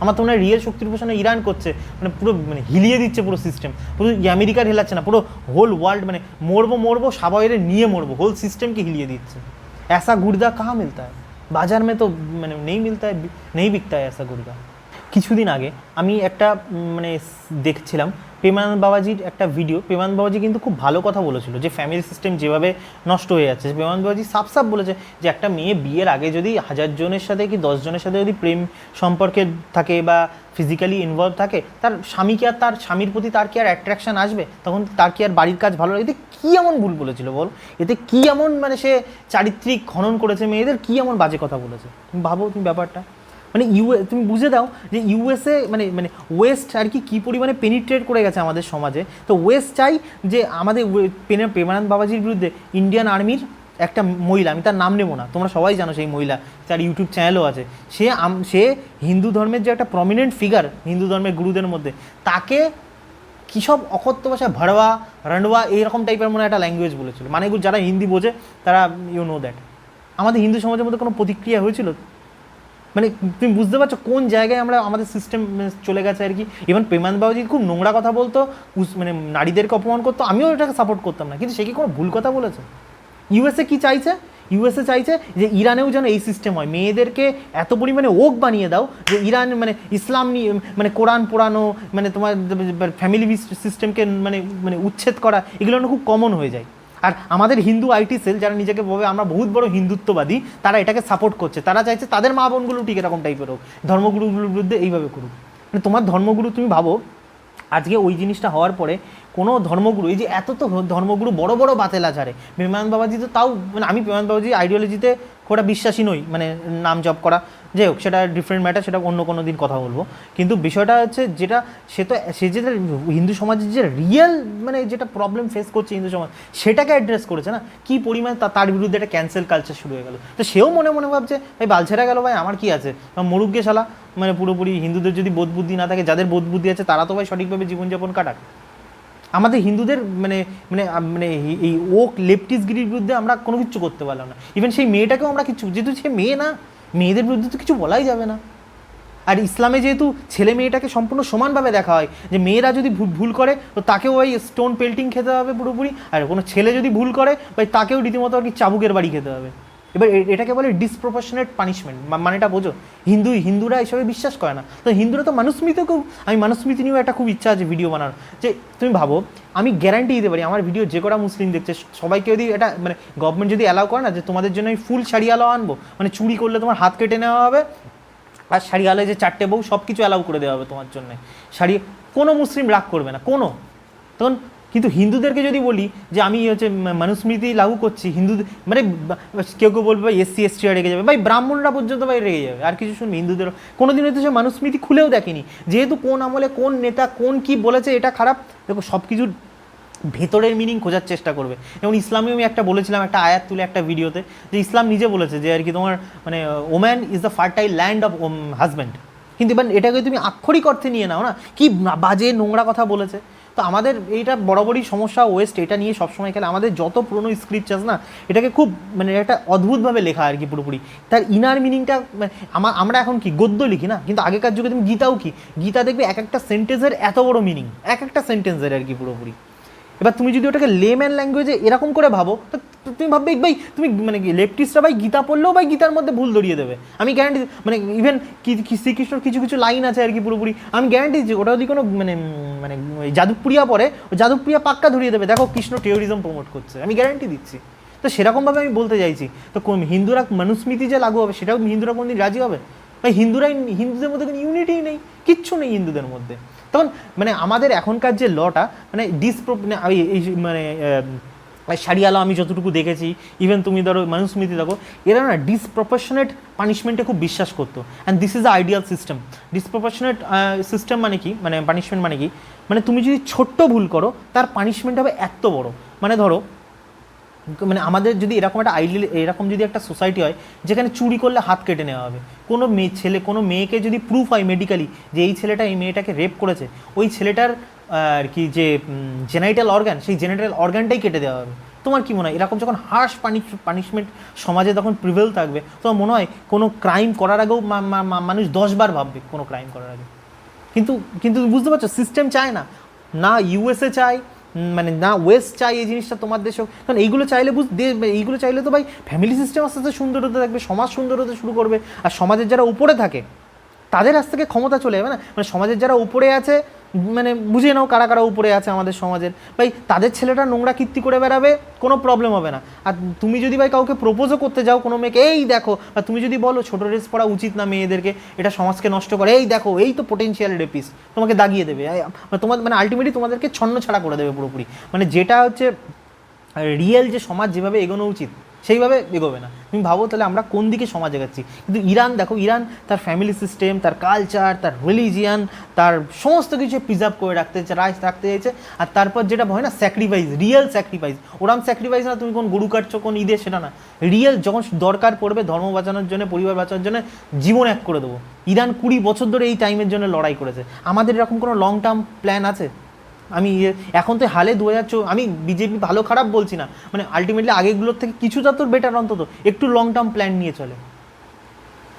আমার তো মনে হয় রিয়েল শক্তির উপাসনা ইরান করছে, মানে পুরো মানে হিলিয়ে দিচ্ছে পুরো সিস্টেম, পুরো আমেরিকার হেলাচ্ছে না, পুরো হোল ওয়ার্ল্ড মানে মরবো সাবাইরে নিয়ে মরবো, হোল সিস্টেমকে হিলিয়ে দিচ্ছে। ऐसा गुर्दा कहाँ मिलता है? বাজার में तो মানে নেই মিলতা है, নেই বিকতা है ऐसा गुर्दा। কিছুদিন আগে আমি একটা মানে দেখছিলাম প্রেমানন্দ বাবাজির একটা ভিডিও। প্রেমানন্দ বাবাজি কিন্তু খুব ভালো কথা বলেছিল যে ফ্যামিলি সিস্টেম যেভাবে নষ্ট হয়ে যাচ্ছে। প্রেমানন্দ বাবাজি সাফ বলেছে যে একটা মেয়ে বিয়ের আগে যদি 1000 জনের সাথে কি 10 জনের সাথে যদি প্রেম সম্পর্কে থাকে বা ফিজিক্যালি ইনভলভ থাকে, তার স্বামীকে আর তার স্বামীর প্রতি তার কি আর অ্যাট্রাকশন আসবে? তখন তার কি আর বাড়ির কাজ ভালো লাগে? এতে কী এমন ভুল বলেছিল বল? এতে কী এমন মানে সে চারিত্রিক খনন করেছে মেয়েদের? কী এমন বাজে কথা বলেছে? তুমি ভাবো তুমি ব্যাপারটা, মানে তুমি বুঝে দাও যে ইউএসএ মানে মানে ওয়েস্ট আর কি কী পরিমাণে পেনিট্রেট করে গেছে আমাদের সমাজে। তো ওয়েস্ট চাই যে আমাদের প্রেমানন্দ বাবাজির বিরুদ্ধে ইন্ডিয়ান আর্মির একটা মহিলা, আমি তার নাম নেবো না, তোমরা সবাই জানো সেই মহিলা, তার ইউটিউব চ্যানেলও আছে, সে হিন্দু ধর্মের যে একটা প্রমিনেন্ট ফিগার হিন্দু ধর্মের গুরুদের মধ্যে, তাকে কী সব অকথ্য ভাষায় ভাড়ওয়া রান্ডওয়া এইরকম টাইপের মনে একটা ল্যাঙ্গুয়েজ বলেছিল। মানে এগুলো যারা হিন্দি বোঝে তারা ইউ নো দ্যাট। আমাদের হিন্দু সমাজের মধ্যে কোনো প্রতিক্রিয়া হয়েছিল? মানে তুমি বুঝতে পারছো কোন জায়গায় আমরা আমাদের সিস্টেম চলে গেছে আর কি। ইভেন প্রেমানন্দ বাবাজি খুব নোংরা কথা বলতো, মানে নারীদেরকে অপমান করতো, আমিও এটাকে সাপোর্ট করতাম না, কিন্তু সে কি কোনো ভুল কথা বলেছে? ইউএসএ কি চাইছে? ইউএসএ চাইছে যে ইরানেও যেন এই সিস্টেম হয়, মেয়েদেরকে এত পরিমাণে ওক বানিয়ে দাও যে ইরান মানে ইসলাম নিয়ে মানে কোরআন পোড়ানো, মানে তোমার ফ্যামিলি সিস্টেমকে মানে মানে উচ্ছেদ করা, এগুলো খুব কমন হয়ে যায়। আর আমাদের হিন্দু আইটি সেল যারা নিজেকে ভাবে আমরা বহুত বড় হিন্দুত্ববাদী, তারা এটাকে সাপোর্ট করছে। তারা চাইছে তাদের মা বোনগুলো ঠিক এরকম টাইপের হোক, ধর্মগুরুগুলোর বিরুদ্ধে এইভাবে করুক। মানে তোমার ধর্মগুরু, তুমি ভাবো আজকে ওই জিনিসটা হওয়ার পরে কোনো ধর্মগুরু, এই যে এত তো ধর্মগুরু বড় বড় বাতেলা ছাড়ে, প্রেমানন্দ বাবাজি তো তাও, মানে আমি প্রেমানন্দ বাবাজি আইডিওলজিতে খুব একটা বিশ্বাসী নই, মানে নাম জপ করা, যাই হোক সেটা ডিফারেন্ট ম্যাটার, সেটা অন্য কোনো দিন কথা বলবো। কিন্তু বিষয়টা হচ্ছে যেটা সে যেটা হিন্দু সমাজের যে রিয়েল মানে যেটা প্রবলেম ফেস করছে হিন্দু সমাজ, সেটাকে অ্যাড্রেস করেছে না, কী পরিমাণে তার বিরুদ্ধে একটা ক্যান্সেল কালচার শুরু হয়ে গেল। তো সেও মনে মনে ভাবছে ভাই বাল ছেড়ে গেল ভাই, আমার কি আছে, মরুক গে শালা, মানে পুরোপুরি হিন্দুদের যদি বোধ বুদ্ধি না থাকে, যাদের বোধ বুদ্ধি আছে তারা তো ভাই সঠিকভাবে জীবনযাপন কাটাক। আমাদের হিন্দুদের মানে মানে মানে এই ওক লেফটিসগিরির বিরুদ্ধে আমরা কোনো কিছু করতে পারলাম না। ইভেন সেই মেয়েটাকেও আমরা কিছু, যেহেতু সে মেয়ে না, মেয়েদের বিরুদ্ধে তো কিছু বলাই যাবে না। আর ইসলামে যেহেতু ছেলে মেয়েটাকে সম্পূর্ণ সমানভাবে দেখা হয়, যে মেয়েরা যদি ভুল করে তো তাকেও ওই স্টোন পেল্টিং খেতে হবে পুরোপুরি, আর কোনো ছেলে যদি ভুল করে ভাই তাকেও রীতিমতো আর কি চাবুকের বাড়ি খেতে হবে। এবার এটাকে বলে ডিসপ্রপোর্শনেট পানিশমেন্ট, মানেটা বোঝো? হিন্দুরা এসবে বিশ্বাস করে না। তো হিন্দুরা তো মানুস্মৃতিকেও, আমি মানুস্মৃতি নিয়েও একটা খুব ইচ্ছা আছে ভিডিও বানানোর। যে তুমি ভাবো, আমি গ্যারান্টি দিতে পারি আমার ভিডিও যে কটা মুসলিম দেখছে সবাইকে যদি এটা মানে গভর্নমেন্ট যদি অ্যালাউ করে না যে তোমাদের জন্য আমি ফুল শাড়ি আলো আনবো, মানে চুরি করলে তোমার হাত কেটে নেওয়া হবে, আর শাড়ি আলোয় যে 4টে বউ সব কিছু অ্যালাউ করে দেওয়া হবে তোমার জন্য শাড়ি, কোনো মুসলিম রাগ করবে না কোনো। তখন কিন্তু হিন্দুদেরকে যদি বলি যে আমি হচ্ছে মনুস্মৃতি লাগু করছি, হিন্দু মানে কেউ কেউ বলবে ভাই SC ST রেগে যাবে, ভাই ব্রাহ্মণরা পর্যন্ত ভাই রেগে যাবে, আর কিছু শুনবে হিন্দুদের কোনোদিন হয়তো সে মনুস্মৃতি খুলেও দেখেনি, যেহেতু কোন আমলে কোন নেতা কোন কি বলেছে এটা খারাপ, দেখো সব কিছুর ভেতরের মিনিং খোঁজার চেষ্টা করবে। যেমন ইসলামেও আমি একটা বলেছিলাম একটা আয়াত তুলে একটা ভিডিওতে, যে ইসলাম নিজে বলেছে যে আর কি তোমার মানে woman is the fertile land of husband, কিন্তু এবার এটাকে তুমি আক্ষরিক অর্থে নিয়ে নাও না, কি বাজে নোংরা কথা বলেছে। তো আমাদের এইটা বরাবরই সমস্যা ওয়েস্ট, এটা নিয়ে সবসময় খেলে আমাদের যত পুরনো স্ক্রিপচার্স না এটাকে খুব মানে একটা অদ্ভুতভাবে লেখা আর কি পুরোপুরি, তার ইনার মিনিংটা আমরা এখন কি গদ্য লিখি না, কিন্তু আগেকার যুগে তুমি গীতাও কি, গীতা দেখবে এক একটা সেন্টেন্সের এত বড় মিনিং, এক একটা সেন্টেন্সের আর কি পুরোপুরি। এবার তুমি যদি ওটাকে লেম্যান ল্যাঙ্গুয়েজে এরকম করে ভাবো, তো তুমি ভাববে ভাই তুমি মানে লেফটিস্টরা ভাই গীতা পড়লেও ভাই গীতার মধ্যে ভুল ধরিয়ে দেবে, আমি গ্যারান্টি মানে ইভেন শ্রীকৃষ্ণর কিছু কিছু লাইন আছে আর কি পুরোপুরি আমি গ্যারান্টি দিচ্ছি ওটা যদি কোনো মানে মানে যাদবপ্রিয়া পড়ে, যাদবপ্রিয়া পাক্কা ধরিয়ে দেবে দেখো কৃষ্ণ টেরোরিজম প্রমোট করছে, আমি গ্যারান্টি দিচ্ছি। তো সেরকমভাবে আমি বলতে চাইছি, তো হিন্দুরা মনুস্মৃতি যে লাগু হবে সেটাও হিন্দুরা কোনদিন রাজি হবে? ভাই হিন্দুদের মধ্যে কোনো ইউনিটি নেই, কিচ্ছু নেই হিন্দুদের মধ্যে। তখন মানে আমাদের এখনকার যে লটা মানে মানে সারিয়া ল আমি যতটুকু দেখেছি, ইভেন তুমি ধরো মনুস্মৃতি দেখো, এরা না ডিসপ্রপোর্শনেট পানিশমেন্টে খুব বিশ্বাস করতো, and this is the ideal system. Disproportionate system মানে কি, মানে পানিশমেন্ট মানে কি, মানে তুমি যদি ছোট্ট ভুল করো তার পানিশমেন্ট হবে এত বড়। মানে ধরো মানে আমাদের যদি এরকম একটা আইডিয়াল, এরকম যদি একটা সোসাইটি হয় যেখানে চুরি করলে হাত কেটে নেওয়া হবে, কোনো কোনো মেয়েকে যদি প্রুফ হয় মেডিকেলি যে এই ছেলেটা এই মেয়েটাকে রেপ করেছে, ওই ছেলেটার আর কি যে জেনাইটাল অর্গান, সেই জেনাইটাল অর্গানটাই কেটে দেওয়া হবে। তোমার কি মনে হয় এরকম যখন হার্শ পানিশমেন্ট সমাজে তখন প্রিভেল থাকবে, তোমার মনে হয় কোনো ক্রাইম করার আগেও মানুষ 10 বার ভাববে কোনো ক্রাইম করার আগে? কিন্তু কিন্তু বুঝতে পারছো সিস্টেম চায় না, না USA চায় মানে না ওয়েস্ট চাই এই জিনিসটা তোমার দেশ হোক, কারণ এইগুলো চাইলে এইগুলো চাইলে তো ভাই ফ্যামিলি সিস্টেম আস্তে আস্তে সুন্দর হতে থাকবে, সমাজ সুন্দর হতে শুরু করবে, আর সমাজের যারা উপরে থাকে তাদের কাছ থেকে ক্ষমতা চলে যাবে না। মানে সমাজের যারা উপরে আছে মানে বুঝে নাও কারা কারা উপরে আছে আমাদের সমাজের, ভাই তাদের ছেলেটা নোংরা কীর্তি করে বেড়াবে, কোনো প্রবলেম হবে না। আর তুমি যদি ভাই কাউকে প্রপোজও করতে যাও কোনো মেয়েকে, এই দেখো, বা তুমি যদি বলো ছোটো ড্রেস পরা উচিত না মেয়েদেরকে, এটা সমাজকে নষ্ট করে, এই দেখো এই তো পোটেনশিয়াল রেপিস, তোমাকে দাগিয়ে দেবে, তোমার মানে আলটিমেটলি তোমাদেরকে ছন্ন ছাড়া করে দেবে পুরোপুরি। মানে যেটা হচ্ছে রিয়েল যে সমাজ যেভাবে এগোনো উচিত সেইভাবে এগোবে না। তুমি ভাবো তাহলে আমরা কোন দিকে সমাজ এগাচ্ছি। কিন্তু ইরান দেখো, ইরান তার ফ্যামিলি সিস্টেম, তার কালচার, তার রিলিজিয়ান, তার সমস্ত কিছু প্রিজার্ভ করে রাখতে চাইছে। আর তারপর যেটা হয় না স্যাক্রিফাইস, রিয়েল স্যাক্রিফাইস, ওরাম স্যাক্রিফাইস না তুমি কোন গরু কাটছো কোন ঈদে, সেটা না, রিয়েল যখন দরকার পড়বে ধর্ম বাঁচানোর জন্য, পরিবার বাঁচানোর জন্য জীবন এক করে দেবো। ইরান 20 বছর ধরে এই টাইমের জন্য লড়াই করেছে। আমাদের এরকম কোনো লং টার্ম প্ল্যান আছে? আমি এখন তো হালে 2024, আমি বিজেপি ভালো খারাপ বলছি না, মানে আলটিমেটলি আগেগুলোর থেকে কিছুটা তো বেটার, অন্তত একটু লং টার্ম প্ল্যান নিয়ে চলে।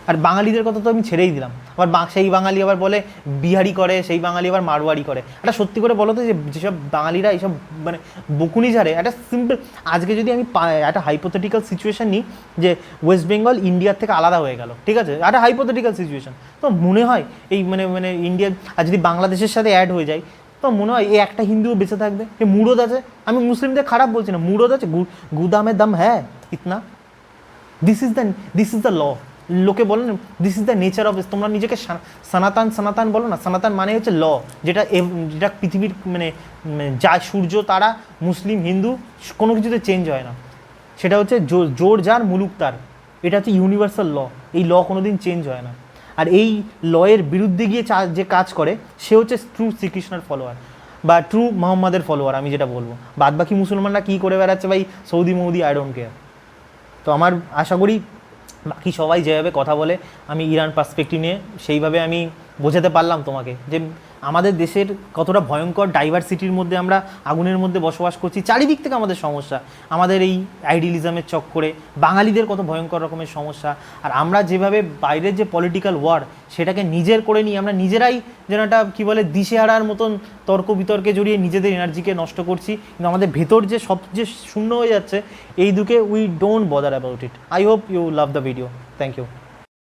আর বাঙালিদের কথা তো আমি ছেড়েই দিলাম, আবার সেই বাঙালি আবার বলে বিহারি করে, সেই বাঙালি আবার মারোয়ারি করে। একটা সত্যি করে বলো তো যে যেসব বাঙালিরা এইসব মানে বকুনি ঝাড়ে, একটা সিম্পল, আজকে যদি আমি একটা হাইপোথেটিক্যাল সিচুয়েশন নিই যে ওয়েস্ট বেঙ্গল ইন্ডিয়ার থেকে আলাদা হয়ে গেল, ঠিক আছে, একটা হাইপোথেটিক্যাল সিচুয়েশন, তো মনে হয় এই মানে ইন্ডিয়া আর যদি বাংলাদেশের সাথে অ্যাড হয়ে যায়, তো মনে হয় এই একটা হিন্দুও বেঁচে থাকবে। এই মুরদ আছে, আমি মুসলিমদের খারাপ বলছি না, মুরদ আছে, গুদামে দাম হ্যাঁ ইতনা, দিস ইজ দ্য ল। লোকে বলে না this is the nature of, তোমরা নিজেকে সনাতন বলো না, সনাতন মানে হচ্ছে ল, যেটা পৃথিবীর মানে যা সূর্য তারা মুসলিম হিন্দু কোনো কিছুতে চেঞ্জ হয় না, সেটা হচ্ছে জোর যার মুলুক তার, এটা হচ্ছে ইউনিভার্সাল ল। এই ল কোনোদিন চেঞ্জ হয় না। আর এই লয়ের বিরুদ্ধে গিয়ে যে কাজ করে সে হচ্ছে ট্রু শ্রীকৃষ্ণের ফলোয়ার বা ট্রু মোহাম্মদের ফলোয়ার, আমি যেটা বলবো। বাদ বাকি মুসলমানরা কী করে বেড়াচ্ছে ভাই, সৌদি মৌদি, আই ডোন্ট কেয়ার। তো আমার আশা করি বাকি সবাই যেভাবে কথা বলে আমি ইরান পার্সপেক্টিভ নিয়ে সেইভাবে আমি বোঝাতে পারলাম তোমাকে যে আমাদের দেশের কতটা ভয়ঙ্কর ডাইভার্সিটির মধ্যে আমরা আগুনের মধ্যে বসবাস করছি, চারিদিক থেকে আমাদের সমস্যা, আমাদের এই আইডিয়ালিজমের চক্করে বাঙালিদের কত ভয়ঙ্কর রকমের সমস্যা। আর আমরা যেভাবে বাইরের যে পলিটিক্যাল ওয়ার সেটাকে নিজের করে নিয়ে আমরা নিজেরাই যেন একটা কী বলে দিশেহারার মতন তর্ক বিতর্কে জড়িয়ে নিজেদের এনার্জিকে নষ্ট করছি, কিন্তু আমাদের ভেতর যে সব যে শূন্য হয়ে যাচ্ছে এই দুকে we don't bother about it. I hope you love the video. Thank you.